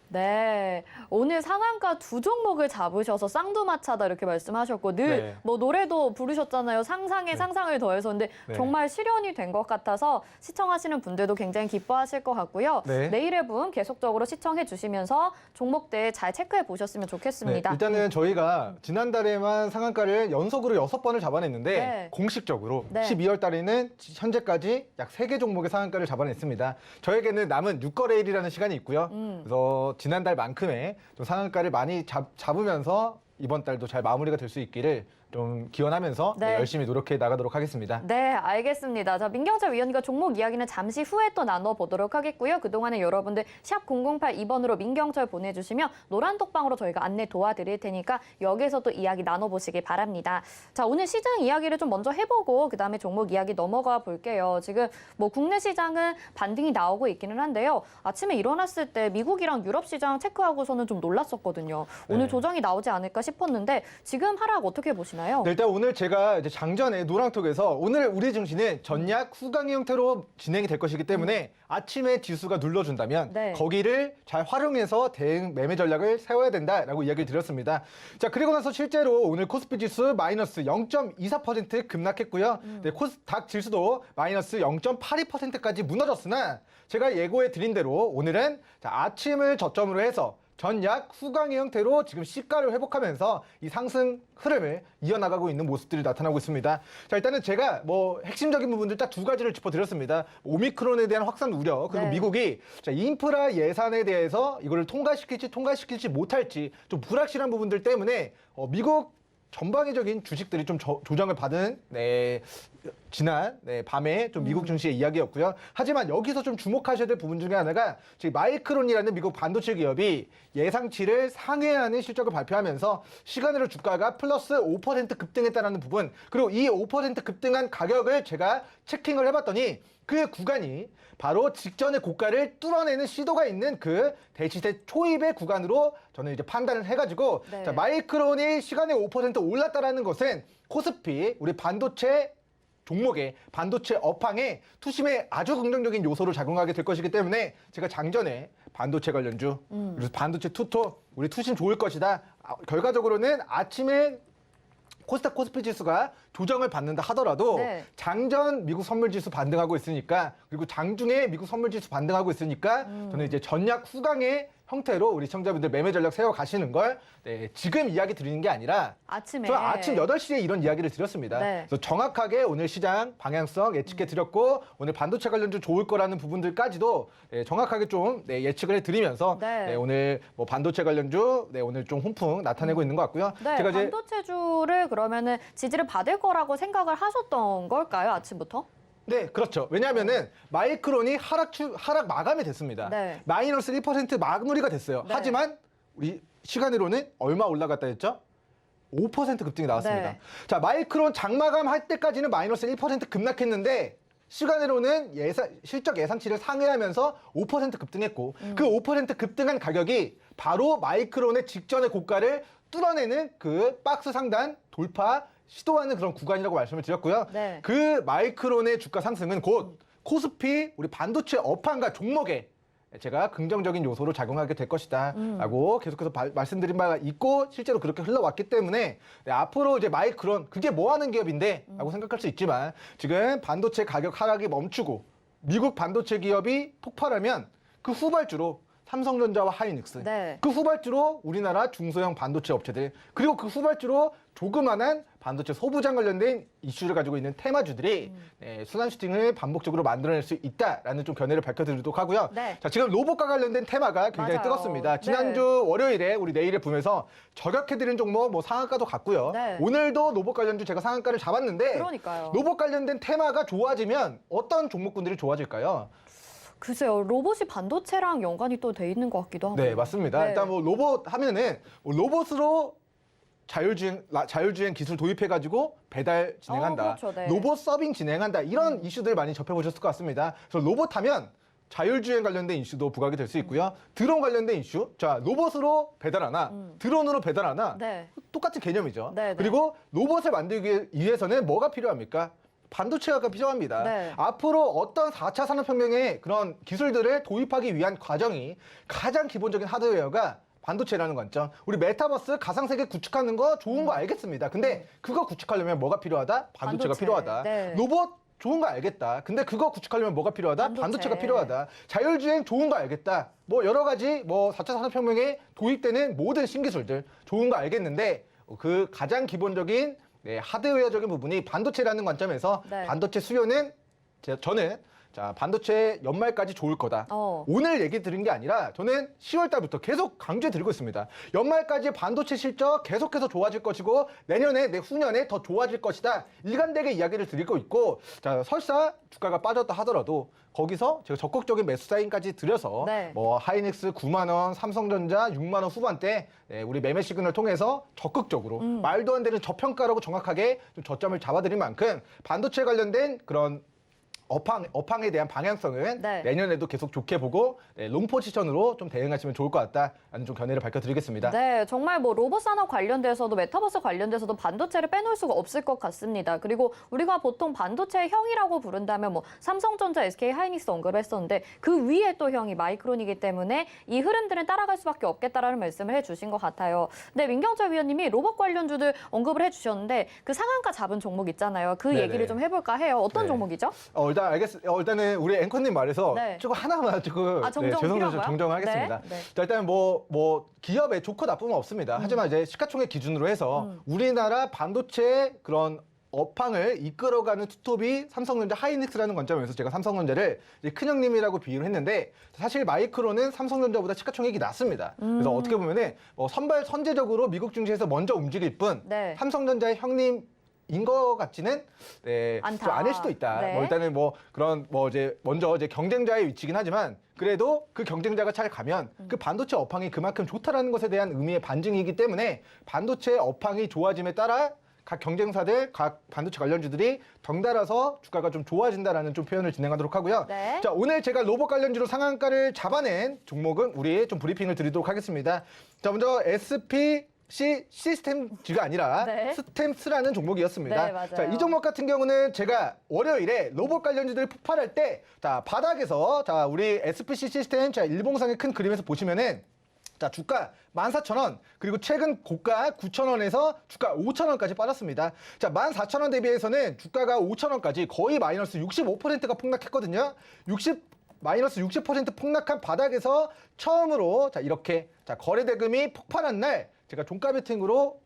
네, 오늘 상한가 두 종목을 잡으셔서 쌍두마차다 이렇게 말씀하셨고 늘 네. 뭐 노래도 부르셨잖아요. 상상에 상상을 더해서. 근데 네. 정말 실현이 된 것 같아서 시청하시는 분들도 굉장히 기뻐하실 것 같고요. 네. 내일의 분 계속적으로 시청해 주시면서 종목들 잘 체크해 보셨으면 네, 좋겠습니다. 일단은 저희가 지난달에만 상한가를 연속으로 6번을 잡아냈는데 네. 공식적으로 네. 12월 달에는 현재까지 약 3개 종목의 상한가를 잡아냈습니다. 저에게는 남은 6거래일이라는 시간이 있고요. 그래서 지난달만큼의 좀 상한가를 많이 잡으면서 이번 달도 잘 마무리가 될 수 있기를 좀 기원하면서 네. 열심히 노력해 나가도록 하겠습니다. 네, 알겠습니다. 자, 민경철 위원과 종목 이야기는 잠시 후에 또 나눠보도록 하겠고요. 그동안에 여러분들 샵 0082번으로 민경철 보내주시면 노란톡방으로 저희가 안내 도와드릴 테니까 여기서 또 이야기 나눠보시길 바랍니다. 자, 오늘 시장 이야기를 좀 먼저 해보고 그다음에 종목 이야기 넘어가 볼게요. 지금 뭐 국내 시장은 반등이 나오고 있기는 한데요. 아침에 일어났을 때 미국이랑 유럽 시장 체크하고서는 좀 놀랐었거든요. 오늘 네. 조정이 나오지 않을까 싶었는데 지금 하락 어떻게 보시나요? 네, 일단 오늘 제가 이제 장전에 노랑톡에서 오늘 우리 증시는 전약 후강의 형태로 진행이 될 것이기 때문에 아침에 지수가 눌러준다면 네. 거기를 잘 활용해서 대응 매매 전략을 세워야 된다라고 이야기를 드렸습니다. 자, 그리고 나서 실제로 오늘 코스피 지수 마이너스 0.24% 급락했고요. 네, 코스닥 지수도 마이너스 0.82%까지 무너졌으나 제가 예고해 드린 대로 오늘은 자, 아침을 저점으로 해서 전약 후강의 형태로 지금 시가를 회복하면서 이 상승 흐름을 이어나가고 있는 모습들이 나타나고 있습니다. 자, 일단은 제가 뭐 핵심적인 부분들 딱 두 가지를 짚어드렸습니다. 오미크론에 대한 확산 우려, 그리고 네. 미국이 자, 인프라 예산에 대해서 이거를 통과시킬지 못할지 좀 불확실한 부분들 때문에 미국 전방위적인 주식들이 좀 조정을 받은 지난 밤에 좀 미국 증시의 이야기였고요. 하지만 여기서 좀 주목하셔야 될 부분 중에 하나가 지금 마이크론이라는 미국 반도체 기업이 예상치를 상회하는 실적을 발표하면서 시간으로 주가가 플러스 5% 급등했다는 부분, 그리고 이 5% 급등한 가격을 제가 체킹을 해봤더니 그 구간이 바로 직전의 고가를 뚫어내는 시도가 있는 그 대시세 초입의 구간으로 저는 이제 판단을 해가지고 네. 자, 마이크론이 시간에 5% 올랐다라는 것은 코스피 우리 반도체 종목의 반도체 업황에 투심에 아주 긍정적인 요소로 작용하게 될 것이기 때문에 제가 장전에 반도체 관련주 그래서 반도체 투토 우리 투심 좋을 것이다. 결과적으로는 아침에 코스닥 코스피 지수가 조정을 받는다 하더라도 네. 장전 미국 선물 지수 반등하고 있으니까, 그리고 장중에 미국 선물 지수 반등하고 있으니까 저는 이제 전약 후강의 형태로 우리 시청자분들 매매 전략 세워 가시는 걸 지금 이야기 드리는 게 아니라 아침에. 저 아침 8시에 이런 이야기를 드렸습니다. 네. 그래서 정확하게 오늘 시장 방향성 예측해 드렸고 오늘 반도체 관련주 좋을 거라는 부분들까지도 정확하게 좀 예측을 해 드리면서 네. 오늘 뭐 반도체 관련주 오늘 좀 훈풍 나타내고 있는 것 같고요. 네, 제가 이제 반도체주를 그러면은 지지를 받을 거라고 생각을 하셨던 걸까요, 아침부터? 네, 그렇죠. 왜냐하면은 마이크론이 하락 마감이 됐습니다. 네. 마이너스 1% 마무리가 됐어요. 네. 하지만 우리 시간으로는 얼마 올라갔다 했죠? 5% 급등이 나왔습니다. 네. 자, 마이크론 장마감 할 때까지는 마이너스 1% 급락했는데 시간으로는 실적 예상치를 상회하면서 5% 급등했고 그 5% 급등한 가격이 바로 마이크론의 직전의 고가를 뚫어내는 그 박스 상단 돌파 시도하는 그런 구간이라고 말씀을 드렸고요. 네. 그 마이크론의 주가 상승은 곧 코스피 우리 반도체 업황과 종목에 제가 긍정적인 요소로 작용하게 될 것이다 라고 계속해서 말씀드린 바가 있고 실제로 그렇게 흘러왔기 때문에 앞으로 이제 마이크론 그게 뭐 하는 기업인데 라고 생각할 수 있지만 지금 반도체 가격 하락이 멈추고 미국 반도체 기업이 폭발하면 그 후발주로 삼성전자와 하이닉스, 네. 그 후발주로 우리나라 중소형 반도체 업체들, 그리고 그 후발주로 조그만한 반도체 소부장 관련된 이슈를 가지고 있는 테마주들이 순환 슈팅을 반복적으로 만들어낼 수 있다라는 좀 견해를 밝혀드리도록 하고요. 네. 자, 지금 로봇과 관련된 테마가 굉장히 맞아요. 뜨겁습니다. 지난주 월요일에 우리 내일을 보면서 저격해드린 종목 뭐 상한가도 갔고요. 네. 오늘도 로봇 관련주 제가 상한가를 잡았는데 그러니까요. 로봇 관련된 테마가 좋아지면 어떤 종목군들이 좋아질까요? 글쎄요, 로봇이 반도체랑 연관이 또 돼 있는 것 같기도 하고. 네, 맞습니다. 네. 일단 뭐 로봇 하면은 뭐 로봇으로 자율주행 기술 도입해가지고 배달 진행한다. 그렇죠, 네. 로봇 서빙 진행한다. 이런 이슈들 많이 접해보셨을 것 같습니다. 그래서 로봇 하면 자율주행 관련된 이슈도 부각이 될 수 있고요. 드론 관련된 이슈. 자, 로봇으로 배달하나, 드론으로 배달하나. 네. 똑같은 개념이죠. 네, 네. 그리고 로봇을 만들기 위해서는 뭐가 필요합니까? 반도체가 필요합니다. 네. 앞으로 어떤 4차 산업혁명의 그런 기술들을 도입하기 위한 과정이 가장 기본적인 하드웨어가 반도체라는 관점. 우리 메타버스 가상세계 구축하는 거 좋은 거 알겠습니다. 근데 그거 구축하려면 뭐가 필요하다? 반도체가 반도체. 필요하다. 네. 로봇 좋은 거 알겠다. 근데 그거 구축하려면 뭐가 필요하다? 반도체. 반도체가 필요하다. 자율주행 좋은 거 알겠다. 뭐 여러 가지 뭐 4차 산업혁명에 도입되는 모든 신기술들 좋은 거 알겠는데 그 가장 기본적인 하드웨어적인 부분이 반도체라는 관점에서 네. 반도체 수요는 저는 자, 반도체 연말까지 좋을 거다. 오늘 얘기 드린 게 아니라 저는 10월 달부터 계속 강조해 드리고 있습니다. 연말까지 반도체 실적 계속해서 좋아질 것이고 내년에 내후년에 더 좋아질 것이다. 일관되게 이야기를 드리고 있고 자, 설사 주가가 빠졌다 하더라도 거기서 제가 적극적인 매수 사인까지 드려서 네. 뭐 하이닉스 9만 원, 삼성전자 6만 원 후반대 우리 매매 시그널을 통해서 적극적으로 말도 안 되는 저평가라고 정확하게 좀 저점을 잡아드린 만큼 반도체 관련된 그런 업황에 대한 방향성은 네. 내년에도 계속 좋게 보고 롱 포지션으로 좀 대응하시면 좋을 것 같다라는 좀 견해를 밝혀드리겠습니다. 네, 정말 뭐 로봇 산업 관련돼서도 메타버스 관련돼서도 반도체를 빼놓을 수가 없을 것 같습니다. 그리고 우리가 보통 반도체의 형이라고 부른다면 뭐 삼성전자, SK 하이닉스 언급을 했었는데 그 위에 또 형이 마이크론이기 때문에 이 흐름들은 따라갈 수밖에 없겠다라는 말씀을 해주신 것 같아요. 네, 민경철 위원님이 로봇 관련주들 언급을 해주셨는데 그 상한가 잡은 종목 있잖아요. 그 네네. 얘기를 좀 해볼까 해요. 어떤 네. 종목이죠? 일단 일단은 우리 앵커님 말에서 네. 조금 하나만 조금 정정 필요한가요? 정정하겠습니다. 네, 네. 자, 일단 뭐 기업에 좋고 나쁨은 없습니다. 하지만 이제 시가총액 기준으로 해서 우리나라 반도체 그런 업황을 이끌어가는 투톱이 삼성전자 하이닉스라는 관점에서 제가 삼성전자를 이제 큰형님이라고 비유를 했는데 사실 마이크론은 삼성전자보다 시가총액이 낮습니다. 그래서 어떻게 보면은 선제적으로 미국 증시에서 먼저 움직일 뿐 네. 삼성전자의 형님 인 것 같지는 않다. 좀 아닐 수도 있다. 네. 일단은 먼저 경쟁자의 위치긴 하지만 그래도 그 경쟁자가 잘 가면 그 반도체 업황이 그만큼 좋다라는 것에 대한 의미의 반증이기 때문에 반도체 업황이 좋아짐에 따라 각 경쟁사들, 각 반도체 관련주들이 덩달아서 주가가 좀 좋아진다라는 좀 표현을 진행하도록 하고요. 네. 자, 오늘 제가 로봇 관련주로 상한가를 잡아낸 종목은 우리 좀 브리핑을 드리도록 하겠습니다. 자, 먼저 시스템주가 아니라 네. 스템스라는 종목이었습니다. 네, 맞아요. 자, 이 종목 같은 경우는 제가 월요일에 로봇 관련주들이 폭발할 때, 자, 바닥에서, 자, 우리 SPC 시스템, 자, 일봉상의 큰 그림에서 보시면은, 자, 주가 14,000원, 그리고 최근 고가 9,000원에서 주가 5,000원까지 빠졌습니다. 자, 14,000원 대비해서는 주가가 5,000원까지 거의 마이너스 65%가 폭락했거든요. 마이너스 60% 폭락한 바닥에서 처음으로, 자, 이렇게, 자, 거래대금이 폭발한 날, 제가 종가 베팅으로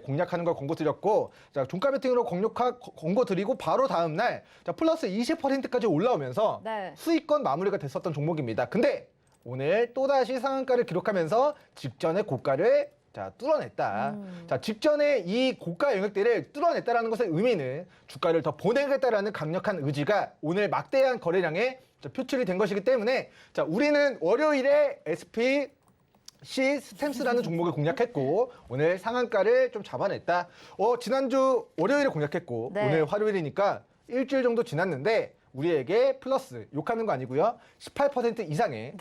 공략하는 걸 권고 드렸고, 자, 종가 베팅으로 권고 드리고 바로 다음 날, 자, 플러스 20%까지 올라오면서 네. 수익권 마무리가 됐었던 종목입니다. 근데 오늘 또다시 상한가를 기록하면서 직전의 고가를 자, 뚫어냈다. 자, 직전에 이 고가 영역대를 뚫어냈다라는 것의 의미는 주가를 더 보내겠다라는 강력한 의지가 오늘 막대한 거래량에 표출이 된 것이기 때문에 자, 우리는 월요일에 스템스라는 종목을 공략했고 오늘 상한가를 좀 잡아냈다. 지난주 월요일에 공략했고 네. 오늘 화요일이니까 일주일 정도 지났는데 우리에게 플러스 욕하는 거 아니고요. 18% 이상의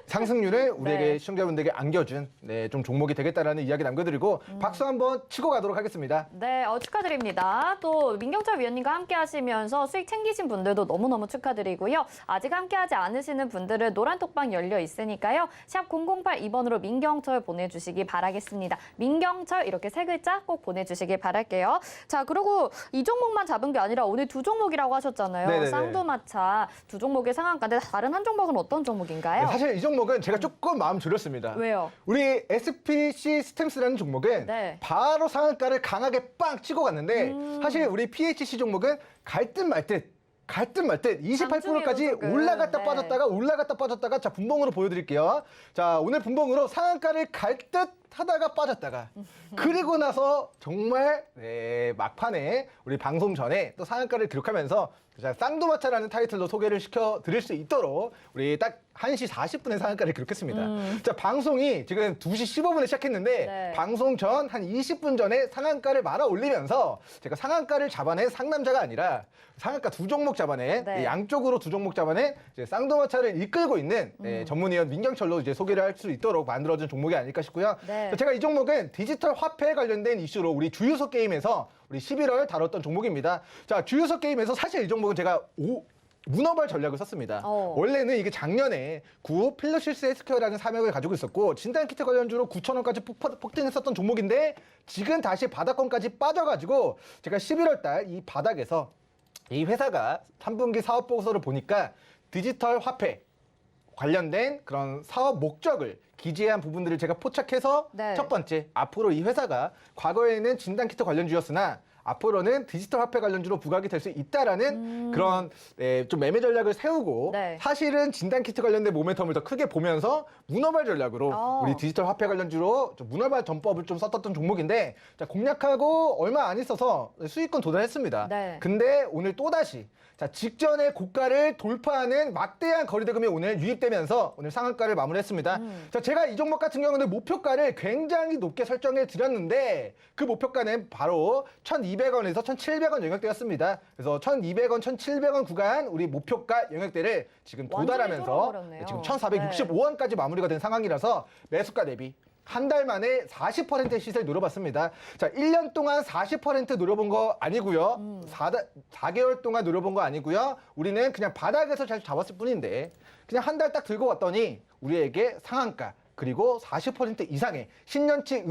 상승률을 우리에게 네. 시청자분들에게 안겨준 좀 종목이 되겠다라는 이야기 남겨드리고 박수 한번 치고 가도록 하겠습니다. 네, 축하드립니다. 또 민경철 위원님과 함께 하시면서 수익 챙기신 분들도 너무너무 축하드리고요. 아직 함께하지 않으시는 분들은 노란 톡방 열려 있으니까요. 샵 008-2번으로 민경철 보내주시기 바라겠습니다. 민경철 이렇게 세 글자 꼭 보내주시기 바랄게요. 자, 그리고 이 종목만 잡은 게 아니라 오늘 두 종목이라고 하셨잖아요. 네네네. 쌍두마차 두 종목의 상한가인데 다른 한 종목은 어떤 종목인가요? 네, 사실 이 종목은 제가 조금 마음 졸였습니다. 왜요? 우리 SPC 스템스라는 종목은 네. 바로 상한가를 강하게 빵 치고 갔는데 사실 우리 PHC 종목은 갈 듯 말 듯 28%까지 장중에 올라갔다 네. 빠졌다가 자 분봉으로 보여드릴게요. 자 오늘 분봉으로 상한가를 갈 듯 하다가 빠졌다가 그리고 나서 정말 막판에 우리 방송 전에 또 상한가를 기록하면서 자, 쌍두마차라는 타이틀로 소개를 시켜드릴 수 있도록 우리 딱 1시 40분에 상한가를 기록했습니다. 자 방송이 지금 2시 15분에 시작했는데 네. 방송 전 한 20분 전에 상한가를 말아 올리면서 제가 상한가를 잡아낸 상남자가 아니라 상한가 두 종목 잡아낸 네. 양쪽으로 두 종목 잡아낸 이제 쌍두마차를 이끌고 있는 전문위원 민경철로 이제 소개를 할 수 있도록 만들어진 종목이 아닐까 싶고요. 네. 자, 제가 이 종목은 디지털 화폐에 관련된 이슈로 우리 주유소 게임에서 우리 11월 다뤘던 종목입니다. 자 주유소 게임에서 사실 이 종목은 제가 문어발 전략을 썼습니다. 원래는 이게 작년에 구 필러실스 헬스케어라는 사명을 가지고 있었고 진단키트 관련주로 9,000원까지 폭등했었던 종목인데 지금 다시 바닥권까지 빠져가지고 제가 11월 달 이 바닥에서 이 회사가 3분기 사업 보고서를 보니까 디지털 화폐 관련된 그런 사업 목적을 기재한 부분들을 제가 포착해서 네. 첫 번째, 앞으로 이 회사가 과거에는 진단키트 관련주였으나 앞으로는 디지털 화폐 관련주로 부각이 될 수 있다라는 그런 좀 매매 전략을 세우고 네. 사실은 진단키트 관련된 모멘텀을 더 크게 보면서 문어발 전략으로 우리 디지털 화폐 관련주로 좀 문어발 전법을 좀 썼던 종목인데 자, 공략하고 얼마 안 있어서 수익권 도달했습니다. 네. 근데 오늘 또다시 자, 직전의 고가를 돌파하는 막대한 거리대금이 오늘 유입되면서 오늘 상한가를 마무리했습니다. 자, 제가 이 종목 같은 경우는 목표가를 굉장히 높게 설정해 드렸는데 그 목표가는 바로 1,200원에서 1,700원 영역대였습니다. 그래서 1,200원, 1,700원 구간 우리 목표가 영역대를 지금 완전히 도달하면서 뚫어버렸네요. 지금 1,465원까지 마무리가 된 상황이라서 매수가 대비 한 달 만에 40%의 시세를 노려봤습니다. 자, 1년 동안 40% 노려본 거 아니고요. 4개월 동안 노려본 거 아니고요. 우리는 그냥 바닥에서 잘 잡았을 뿐인데 그냥 한 달 딱 들고 왔더니 우리에게 상한가 그리고 40% 이상의 10년치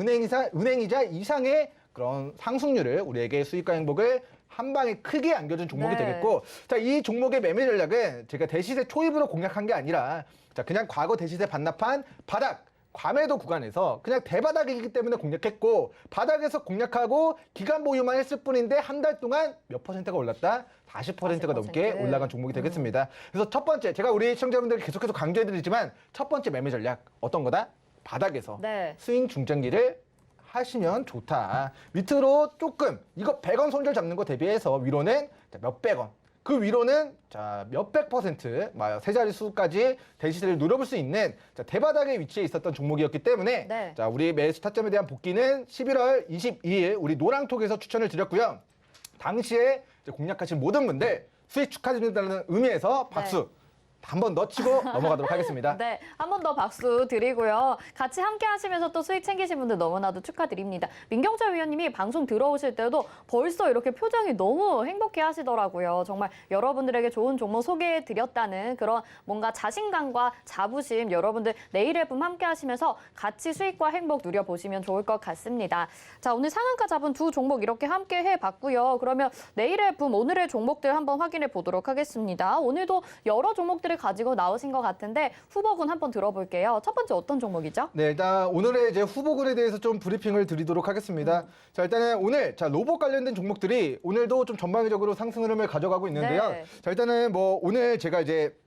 은행이자 이상의 그런 상승률을 우리에게 수익과 행복을 한 방에 크게 안겨준 종목이 네. 되겠고 자, 이 종목의 매매 전략은 제가 대시세 초입으로 공략한 게 아니라 자, 그냥 과거 대시세 반납한 바닥 과매도 구간에서 그냥 대바닥이기 때문에 공략했고 바닥에서 공략하고 기간 보유만 했을 뿐인데 한 달 동안 몇 %가 올랐다? 40%가 넘게 올라간 종목이 되겠습니다. 그래서 첫 번째 제가 우리 시청자분들께 계속해서 강조해드리지만 첫 번째 매매 전략 어떤 거다? 바닥에서 네. 스윙 중장기를 하시면 좋다. 밑으로 조금 이거 100원 손절 잡는 거 대비해서 위로는 몇백 원. 그 위로는 자 몇백 %, 세 자릿수까지 대시세를 누려볼 수 있는 자, 대바닥의 위치에 있었던 종목이었기 때문에 네. 자 우리 매수 타점에 대한 복귀는 11월 22일 우리 노랑톡에서 추천을 드렸고요. 당시에 이제 공략하신 모든 분들 수익 축하드린다는 의미에서 박수 한 번 더 치고 넘어가도록 하겠습니다. 네, 한 번 더 박수 드리고요. 같이 함께 하시면서 또 수익 챙기신 분들 너무나도 축하드립니다. 민경철 위원님이 방송 들어오실 때도 벌써 이렇게 표정이 너무 행복해 하시더라고요. 정말 여러분들에게 좋은 종목 소개해 드렸다는 그런 뭔가 자신감과 자부심 여러분들 내일 앨범 함께 하시면서 같이 수익과 행복 누려보시면 좋을 것 같습니다. 자, 오늘 상한가 잡은 두 종목 이렇게 함께 해봤고요. 그러면 내일 앨범 오늘의 종목들 한번 확인해 보도록 하겠습니다. 오늘도 여러 종목들을 가지고 나오신 것 같은데 후보군 한번 들어볼게요. 첫 번째 어떤 종목이죠? 네, 일단 오늘의 이제 후보군에 대해서 좀 브리핑을 드리도록 하겠습니다. 자, 일단은 오늘 자 로봇 관련된 종목들이 오늘도 좀 전방위적으로 상승 흐름을 가져가고 있는데요. 네. 자, 일단은 뭐 오늘 제가 이제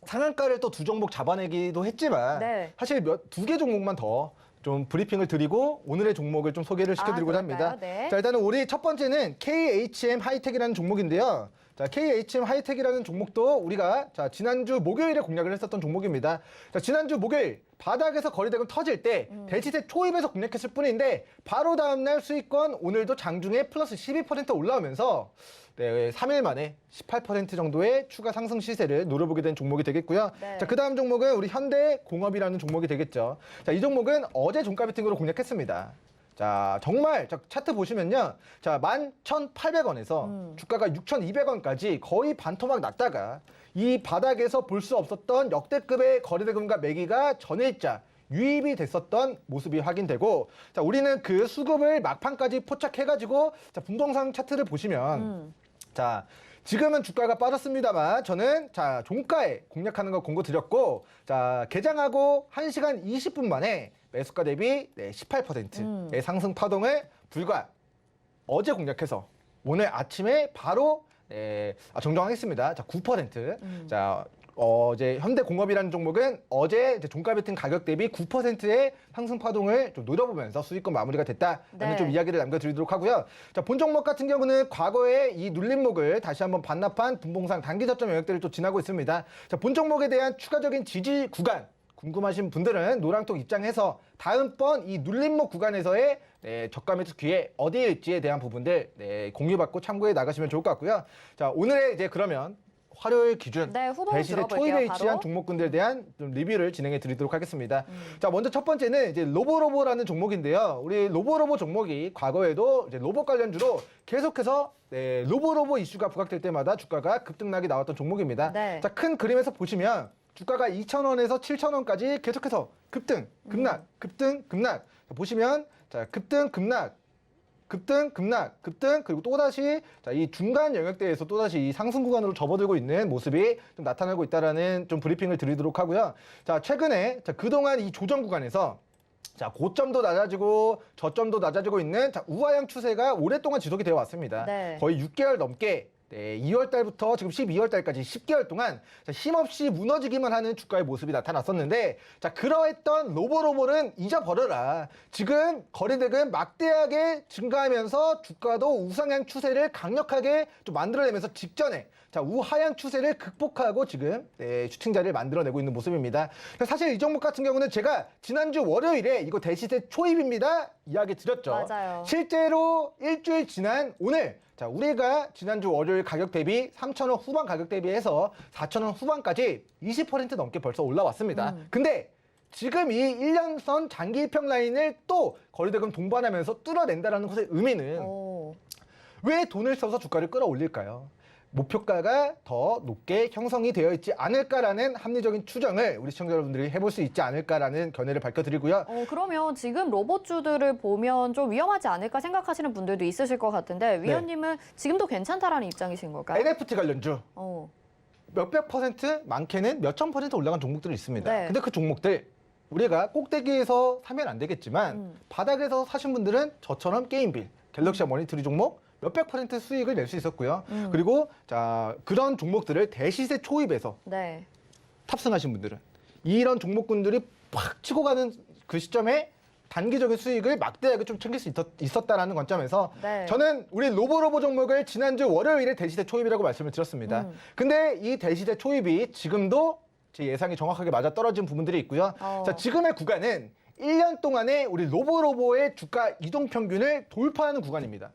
상한가를 또 두 종목 잡아내기도 했지만 네. 사실 두 개 종목만 더 좀 브리핑을 드리고 오늘의 종목을 좀 소개를 시켜드리고자 그럴까요? 합니다. 네. 자, 일단은 우리 첫 번째는 KHM 하이텍이라는 종목인데요. 자, KHM 하이텍이라는 종목도 우리가 자, 지난주 목요일에 공략을 했었던 종목입니다. 자, 지난주 목요일 바닥에서 거래대금 터질 때 대시세 초입에서 공략했을 뿐인데 바로 다음날 수익권 오늘도 장중에 플러스 12% 올라오면서 네, 3일 만에 18% 정도의 추가 상승 시세를 노려보게 된 종목이 되겠고요. 네. 자, 그 다음 종목은 우리 현대공업이라는 종목이 되겠죠. 자, 이 종목은 어제 종가 베팅으로 공략했습니다. 자, 정말 자, 차트 보시면요. 자, 11,800원에서 주가가 6,200원까지 거의 반토막 났다가 이 바닥에서 볼 수 없었던 역대급의 거래대금과 매기가 전일자 유입이 됐었던 모습이 확인되고 자, 우리는 그 수급을 막판까지 포착해가지고 자, 분동상 차트를 보시면 자, 지금은 주가가 빠졌습니다만 저는 자 종가에 공략하는 거 공고 드렸고 자 개장하고 1시간 20분 만에 매수가 대비 18%의 상승 파동을 불과 어제 공략해서 오늘 아침에 바로 정정하겠습니다. 자 9%. 자 어제 현대공업이라는 종목은 어제 이제 종가 베팅 가격 대비 9%의 상승 파동을 좀 노려보면서 수익권 마무리가 됐다라는 네. 좀 이야기를 남겨드리도록 하고요. 자, 본 종목 같은 경우는 과거에 이 눌림목을 다시 한번 반납한 분봉상 단기 저점 영역대를 또 지나고 있습니다. 자, 본 종목에 대한 추가적인 지지 구간 궁금하신 분들은 노랑톡 입장해서 다음번 이 눌림목 구간에서의 저가 매수 기회 어디일지에 대한 부분들 공유받고 참고해 나가시면 좋을 것 같고요. 자, 오늘의 이제 그러면 화요일 기준 네, 후보 대시세 들어볼게요, 초입에 바로. 위치한 종목군들에 대한 좀 리뷰를 진행해 드리도록 하겠습니다. 자, 먼저 첫 번째는 이제 로보로보라는 종목인데요. 우리 로보로보 종목이 과거에도 이제 로봇 관련주로 계속해서 로보로보 이슈가 부각될 때마다 주가가 급등락이 나왔던 종목입니다. 네. 자, 큰 그림에서 보시면 주가가 2,000원에서 7,000원까지 계속해서 급등, 급락, 급등, 급락. 자, 보시면 자, 급등, 급락, 급등, 급락, 급등, 그리고 또다시 자, 이 중간 영역대에서 또다시 이 상승 구간으로 접어들고 있는 모습이 좀 나타나고 있다라는 좀 브리핑을 드리도록 하고요. 자, 최근에 자, 그동안 이 조정 구간에서 자, 고점도 낮아지고 저점도 낮아지고 있는 자, 우하향 추세가 오랫동안 지속이 되어 왔습니다. 네. 거의 6개월 넘게 2월 달부터 지금 12월 달까지 10개월 동안 자, 힘없이 무너지기만 하는 주가의 모습이 나타났었는데 자, 그러했던 로보로볼은 잊어버려라. 지금 거래대금 막대하게 증가하면서 주가도 우상향 추세를 강력하게 좀 만들어내면서 직전에 자, 우하향 추세를 극복하고 지금 슈팅 자리를 만들어내고 있는 모습입니다. 사실 이 종목 같은 경우는 제가 지난주 월요일에 이거 대시세 초입입니다 이야기 드렸죠. 맞아요. 실제로 일주일 지난 오늘 자, 우리가 지난주 월요일 가격 대비 3,000원 후반 가격 대비해서 4,000원 후반까지 20% 넘게 벌써 올라왔습니다. 근데 지금 이 1년선 장기 입평 라인을 또 거래대금 동반하면서 뚫어낸다는 것의 의미는 오. 왜 돈을 써서 주가를 끌어올릴까요? 목표가가 더 높게 형성이 되어 있지 않을까라는 합리적인 추정을 우리 시청자 여러분들이 해볼 수 있지 않을까라는 견해를 밝혀드리고요. 그러면 지금 로봇주들을 보면 좀 위험하지 않을까 생각하시는 분들도 있으실 것 같은데 위원님은 지금도 괜찮다라는 입장이신 걸까요? NFT 관련주 어. 몇백 퍼센트, 많게는 몇천 퍼센트 올라간 종목들이 있습니다. 네. 근데 그 종목들 우리가 꼭대기에서 사면 안 되겠지만 바닥에서 사신 분들은 저처럼 게임빌, 갤럭시와 머니터리 종목 몇백 퍼센트 수익을 낼 수 있었고요. 그리고 자 그런 종목들을 대시세 초입에서 네. 탑승하신 분들은 이런 종목군들이 팍 치고 가는 그 시점에 단기적인 수익을 막대하게 좀 챙길 수 있었다라는 관점에서 네. 저는 우리 로보로보 종목을 지난주 월요일에 대시세 초입이라고 말씀을 드렸습니다. 근데 이 대시세 초입이 지금도 제 예상이 정확하게 맞아 떨어진 부분들이 있고요. 자, 지금의 구간은 1년 동안의 우리 로보로보의 주가 이동 평균을 돌파하는 구간입니다.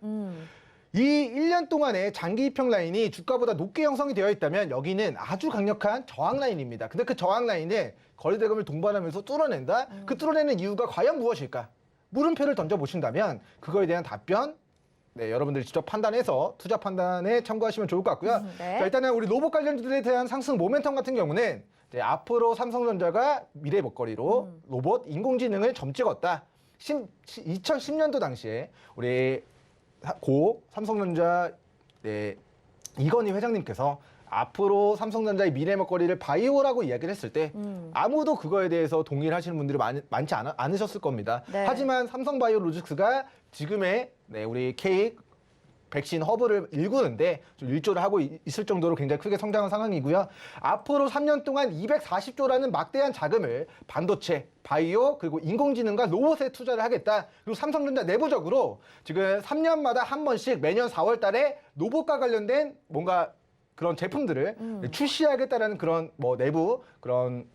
이 1년 동안의 장기 입평 라인이 주가보다 높게 형성이 되어 있다면 여기는 아주 강력한 저항 라인입니다. 근데 그 저항 라인을 거래대금을 동반하면서 뚫어낸다? 그 뚫어내는 이유가 과연 무엇일까? 물음표를 던져보신다면 그거에 대한 답변 여러분들이 직접 판단해서 투자 판단에 참고하시면 좋을 것 같고요. 네. 자, 일단은 우리 로봇 관련주들에 대한 상승 모멘텀 같은 경우는 이제 앞으로 삼성전자가 미래 먹거리로 로봇 인공지능을 점 찍었다. 2010년도 당시에 우리 고 삼성전자 이건희 회장님께서 앞으로 삼성전자의 미래 먹거리를 바이오라고 이야기를 했을 때 아무도 그거에 대해서 동의를 하시는 분들이 많지 않으셨을 겁니다. 네. 하지만 삼성바이오로직스가 지금의 우리 K 백신 허브를 일구는데 좀 일조를 하고 있을 정도로 굉장히 크게 성장한 상황이고요. 앞으로 3년 동안 240조라는 막대한 자금을 반도체, 바이오, 그리고 인공지능과 로봇에 투자를 하겠다. 그리고 삼성전자 내부적으로 지금 3년마다 한 번씩 매년 4월 달에 로봇과 관련된 뭔가 그런 제품들을 출시하겠다라는 그런 뭐 내부 그런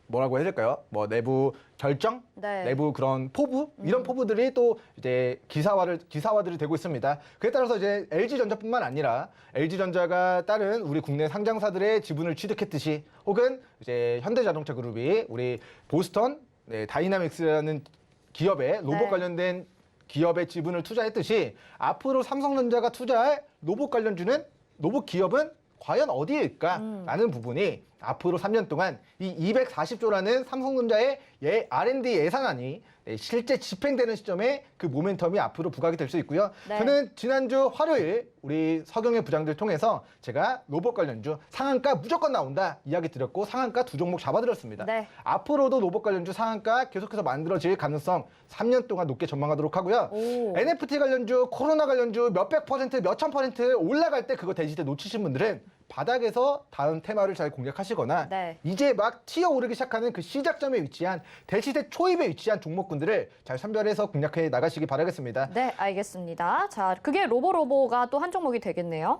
뭐라고 해야 될까요? 뭐 내부 결정, 네. 내부 그런 포부 이런 포부들이 또 이제 기사화들이 되고 있습니다. 그에 따라서 이제 LG전자뿐만 아니라 LG전자가 다른 우리 국내 상장사들의 지분을 취득했듯이 혹은 이제 현대자동차 그룹이 우리 보스턴 다이나믹스라는 기업의 로봇 네. 관련된 기업의 지분을 투자했듯이 앞으로 삼성전자가 투자할 로봇 관련주는 로봇 기업은 과연 어디일까라는 부분이 앞으로 3년 동안 이 240조라는 삼성전자의 R&D 예산안이 실제 집행되는 시점에 그 모멘텀이 앞으로 부각이 될 수 있고요. 네. 저는 지난주 화요일 우리 서경의 부장들 통해서 제가 로봇 관련주 상한가 무조건 나온다 이야기 드렸고 상한가 2종목 잡아드렸습니다. 네. 앞으로도 로봇 관련주 상한가 계속해서 만들어질 가능성 3년 동안 높게 전망하도록 하고요. 오. NFT 관련주, 코로나 관련주 몇백 퍼센트, 몇천 퍼센트 올라갈 때 그거 대시대 놓치신 분들은 바닥에서 다음 테마를 잘 공략하시거나 네. 이제 막 튀어오르기 시작하는 그 시작점에 위치한 대시대 초입에 위치한 종목군들을 잘 선별해서 공략해 나가시기 바라겠습니다. 네, 알겠습니다. 자, 그게 로보가 또 한 종목이 되겠네요.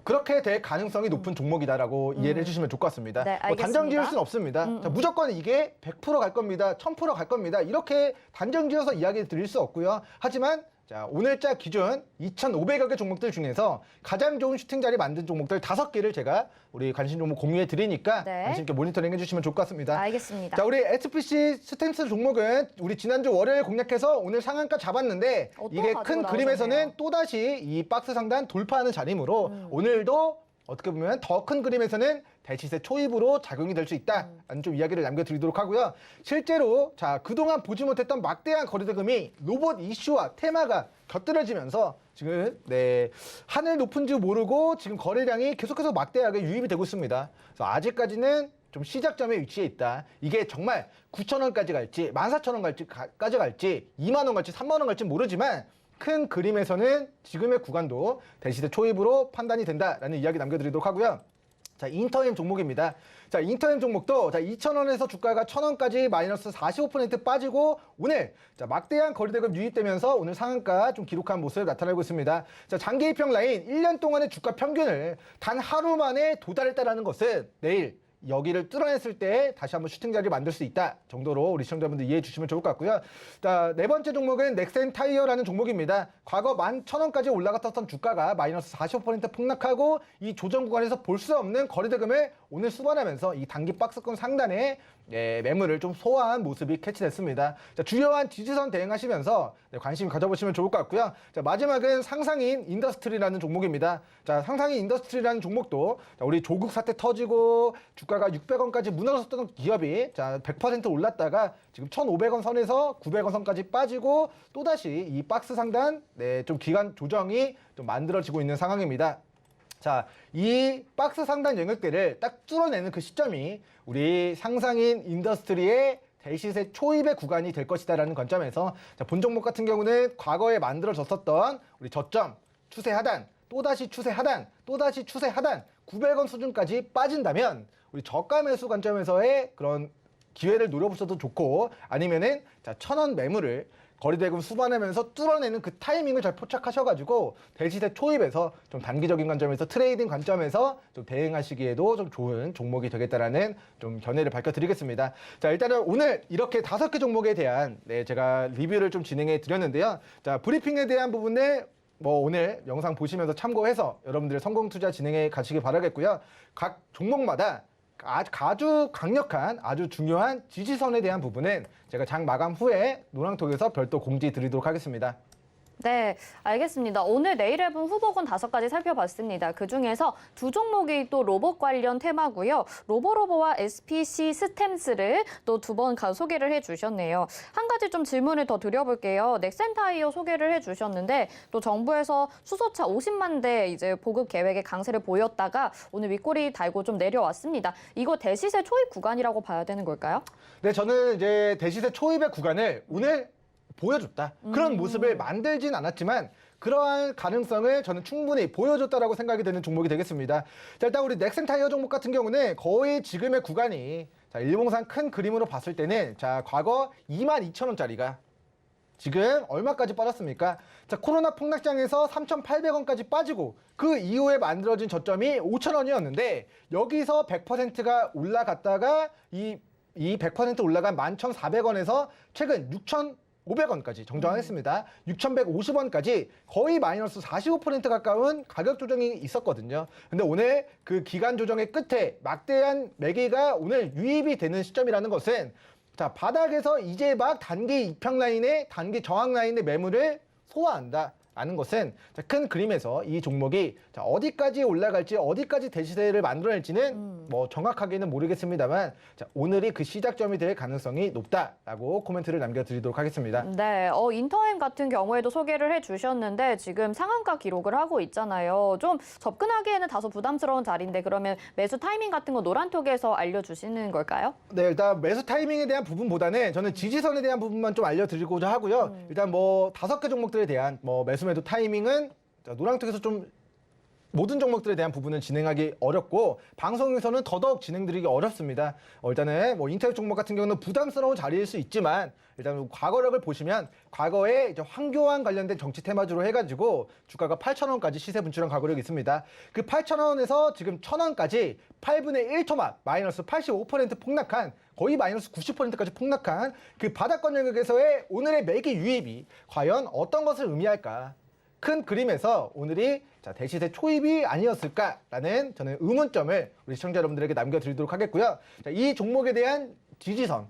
그렇게 될 가능성이 높은 종목이다라고 이해를 해주시면 좋을 것 같습니다. 네, 뭐 단정 알겠습니다. 지을 수는 없습니다. 자, 무조건 이게 100%갈 겁니다. 1000% 갈 겁니다. 이렇게 단정 지어서 이야기 드릴 수 없고요. 하지만 자, 오늘자 기준 2,500여 개 종목들 중에서 가장 좋은 슈팅 자리 만든 종목들 5개를 제가 우리 관심 종목 공유해 드리니까 네. 관심 있게 모니터링 해주시면 좋을 것 같습니다. 알겠습니다. 자, 우리 SPC 스탬스 종목은 우리 지난주 월요일 공략해서 오늘 상한가 잡았는데 또 이게 가지고 큰 나오셨네요. 그림에서는 또다시 이 박스 상단 돌파하는 자리이므로 오늘도 어떻게 보면 더 큰 그림에서는 대시세 초입으로 작용이 될 수 있다라는 좀 이야기를 남겨드리도록 하고요. 실제로 자 그동안 보지 못했던 막대한 거래대금이 로봇 이슈와 테마가 곁들여지면서 지금 하늘 높은 줄 모르고 지금 거래량이 계속해서 막대하게 유입이 되고 있습니다. 그래서 아직까지는 좀 시작점에 위치해 있다. 이게 정말 9,000원까지 갈지 14,000원까지 갈지 2만 원 갈지 3만 원 갈지 모르지만 큰 그림에서는 지금의 구간도 대시대 초입으로 판단이 된다라는 이야기 남겨드리도록 하고요. 자, 인터햄 종목입니다. 자, 인터햄 종목도 자, 2,000원에서 주가가 1,000원까지 마이너스 45% 빠지고 오늘 자, 막대한 거래대금 유입되면서 오늘 상한가 좀 기록한 모습 나타나고 있습니다. 자, 장기 입평 라인 1년 동안의 주가 평균을 단 하루 만에 도달했다라는 것은 내일 여기를 뚫어냈을 때 다시 한번 슈팅 자리를 만들 수 있다 정도로 우리 시청자분들 이해해 주시면 좋을 것 같고요. 자, 네 번째 종목은 넥센 타이어라는 종목입니다. 과거 11,000원까지 올라갔던 주가가 마이너스 45% 폭락하고 이 조정 구간에서 볼 수 없는 거래대금을 오늘 수반하면서 이 단기 박스권 상단에 매물을 좀 소화한 모습이 캐치됐습니다. 자, 주요한 지지선 대응하시면서 관심 가져보시면 좋을 것 같고요. 자, 마지막은 상상인 인더스트리라는 종목입니다. 자, 상상인 인더스트리라는 종목도 자, 우리 조국 사태 터지고 주가가 600원까지 무너졌던 기업이 자, 100% 올랐다가 지금 1,500원 선에서 900원 선까지 빠지고 또다시 이 박스 상단 좀 기간 조정이 좀 만들어지고 있는 상황입니다. 자, 이 박스 상단 영역대를 딱 뚫어내는 그 시점이 우리 상상인 인더스트리의 대시세 초입의 구간이 될 것이다라는 관점에서 자, 본 종목 같은 경우는 과거에 만들어졌었던 우리 저점, 추세 하단, 또다시 추세 하단, 또다시 추세 하단 900원 수준까지 빠진다면 우리 저가 매수 관점에서의 그런 기회를 노려보셔도 좋고 아니면은 자, 1,000원 매물을 거래대금 수반하면서 뚫어내는 그 타이밍을 잘 포착하셔가지고 대시세 초입에서 좀 단기적인 관점에서 트레이딩 관점에서 좀 대응하시기에도 좀 좋은 종목이 되겠다라는 좀 견해를 밝혀드리겠습니다. 자, 일단은 오늘 이렇게 5개 종목에 대한 제가 리뷰를 좀 진행해 드렸는데요. 자, 브리핑에 대한 부분에 오늘 영상 보시면서 참고해서 여러분들의 성공 투자 진행해 가시기 바라겠고요. 각 종목마다 아주 강력한 아주 중요한 지지선에 대한 부분은 제가 장 마감 후에 노랑톡에서 별도 공지 드리도록 하겠습니다. 네, 알겠습니다. 오늘 네일앱은 후보군 5가지 살펴봤습니다. 그중에서 2종목이 또 로봇 관련 테마고요. 로보와 SPC 스탬스를 또 2번 소개를 해주셨네요. 한 가지 좀 질문을 더 드려볼게요. 넥센 타이어 소개를 해주셨는데 또 정부에서 수소차 50만 대 이제 보급 계획의 강세를 보였다가 오늘 윗꼬리 달고 좀 내려왔습니다. 이거 대시세 초입 구간이라고 봐야 되는 걸까요? 네, 저는 이제 대시세 초입의 구간을 오늘 보여줬다. 그런 모습을 만들진 않았지만 그러한 가능성을 저는 충분히 보여줬다라고 생각이 되는 종목이 되겠습니다. 자, 일단 우리 넥센 타이어 종목 같은 경우는 거의 지금의 구간이 자, 일봉상 큰 그림으로 봤을 때는 자, 과거 22,000원짜리가 지금 얼마까지 빠졌습니까? 자, 코로나 폭락장에서 3,800원까지 빠지고 그 이후에 만들어진 저점이 5,000원이었는데 여기서 100%가 올라갔다가 이 100% 올라간 11,400원에서 최근 6,500원까지 정정했습니다. 6,150원까지 거의 마이너스 45% 가까운 가격 조정이 있었거든요. 근데 오늘 그 기간 조정의 끝에 막대한 매기가 오늘 유입이 되는 시점이라는 것은 자, 바닥에서 이제 막 단기 입평 라인에 단기 저항 라인의 매물을 소화한다. 있다라는 것은 큰 그림에서 이 종목이 어디까지 올라갈지 어디까지 대시세를 만들어낼지는 뭐 정확하게는 모르겠습니다만 오늘이 그 시작점이 될 가능성이 높다라고 코멘트를 남겨드리도록 하겠습니다. 네, 인터햄 같은 경우에도 소개를 해주셨는데 지금 상한가 기록을 하고 있잖아요. 좀 접근하기에는 다소 부담스러운 자리인데 그러면 매수 타이밍 같은 거 노란톡에서 알려주시는 걸까요? 네, 일단 매수 타이밍에 대한 부분보다는 저는 지지선에 대한 부분만 좀 알려드리고자 하고요. 일단 뭐 5개 종목들에 대한 뭐 매수 매도 타이밍은 노란톡에서 좀 모든 종목들에 대한 부분은 진행하기 어렵고 방송에서는 더더욱 진행드리기 어렵습니다. 일단은 뭐 인터넷 종목 같은 경우는 부담스러운 자리일 수 있지만 일단 과거력을 보시면 과거에 이제 황교안 관련된 정치 테마주로 해가지고 주가가 8,000원까지 시세 분출한 과거력이 있습니다. 그 8,000원에서 지금 1,000원까지 8분의 1 토막 마이너스 85% 폭락한 거의 마이너스 90%까지 폭락한 그 바닥권 영역에서의 오늘의 매기 유입이 과연 어떤 것을 의미할까? 큰 그림에서 오늘이 대시세 초입이 아니었을까라는 저는 의문점을 우리 시청자 여러분들에게 남겨드리도록 하겠고요. 이 종목에 대한 지지선에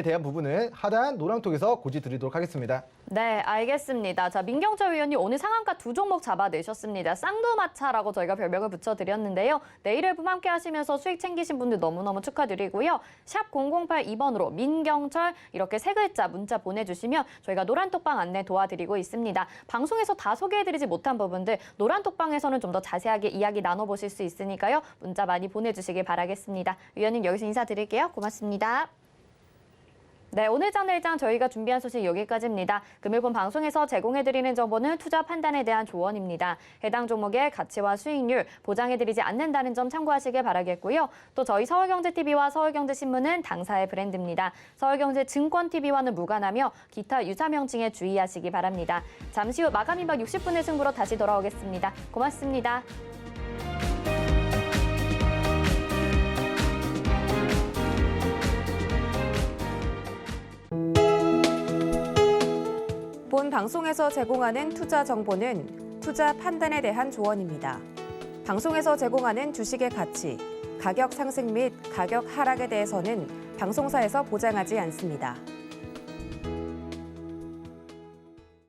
대한 부분은 하단 노랑톡에서 고지 드리도록 하겠습니다. 네, 알겠습니다. 자, 민경철 위원님 오늘 상한가 2종목 잡아내셨습니다. 쌍두마차라고 저희가 별명을 붙여드렸는데요. 내일 앨범 함께 하시면서 수익 챙기신 분들 너무너무 축하드리고요. 샵 0082번으로 민경철 이렇게 3글자 문자 보내주시면 저희가 노란톡방 안내 도와드리고 있습니다. 방송에서 다 소개해드리지 못한 부분들 노란톡방에서는 좀 더 자세하게 이야기 나눠보실 수 있으니까요. 문자 많이 보내주시길 바라겠습니다. 위원님 여기서 인사드릴게요. 고맙습니다. 네, 오늘 장내일장 저희가 준비한 소식 여기까지입니다. 금일본 방송에서 제공해드리는 정보는 투자 판단에 대한 조언입니다. 해당 종목의 가치와 수익률 보장해드리지 않는다는 점 참고하시길 바라겠고요. 또 저희 서울경제TV와 서울경제신문은 당사의 브랜드입니다. 서울경제증권TV와는 무관하며 기타 유사 명칭에 주의하시기 바랍니다. 잠시 후 마감 임박 60분의 승부로 다시 돌아오겠습니다. 고맙습니다. 본 방송에서 제공하는 투자 정보는 투자 판단에 대한 조언입니다. 방송에서 제공하는 주식의 가치, 가격 상승 및 가격 하락에 대해서는 방송사에서 보장하지 않습니다.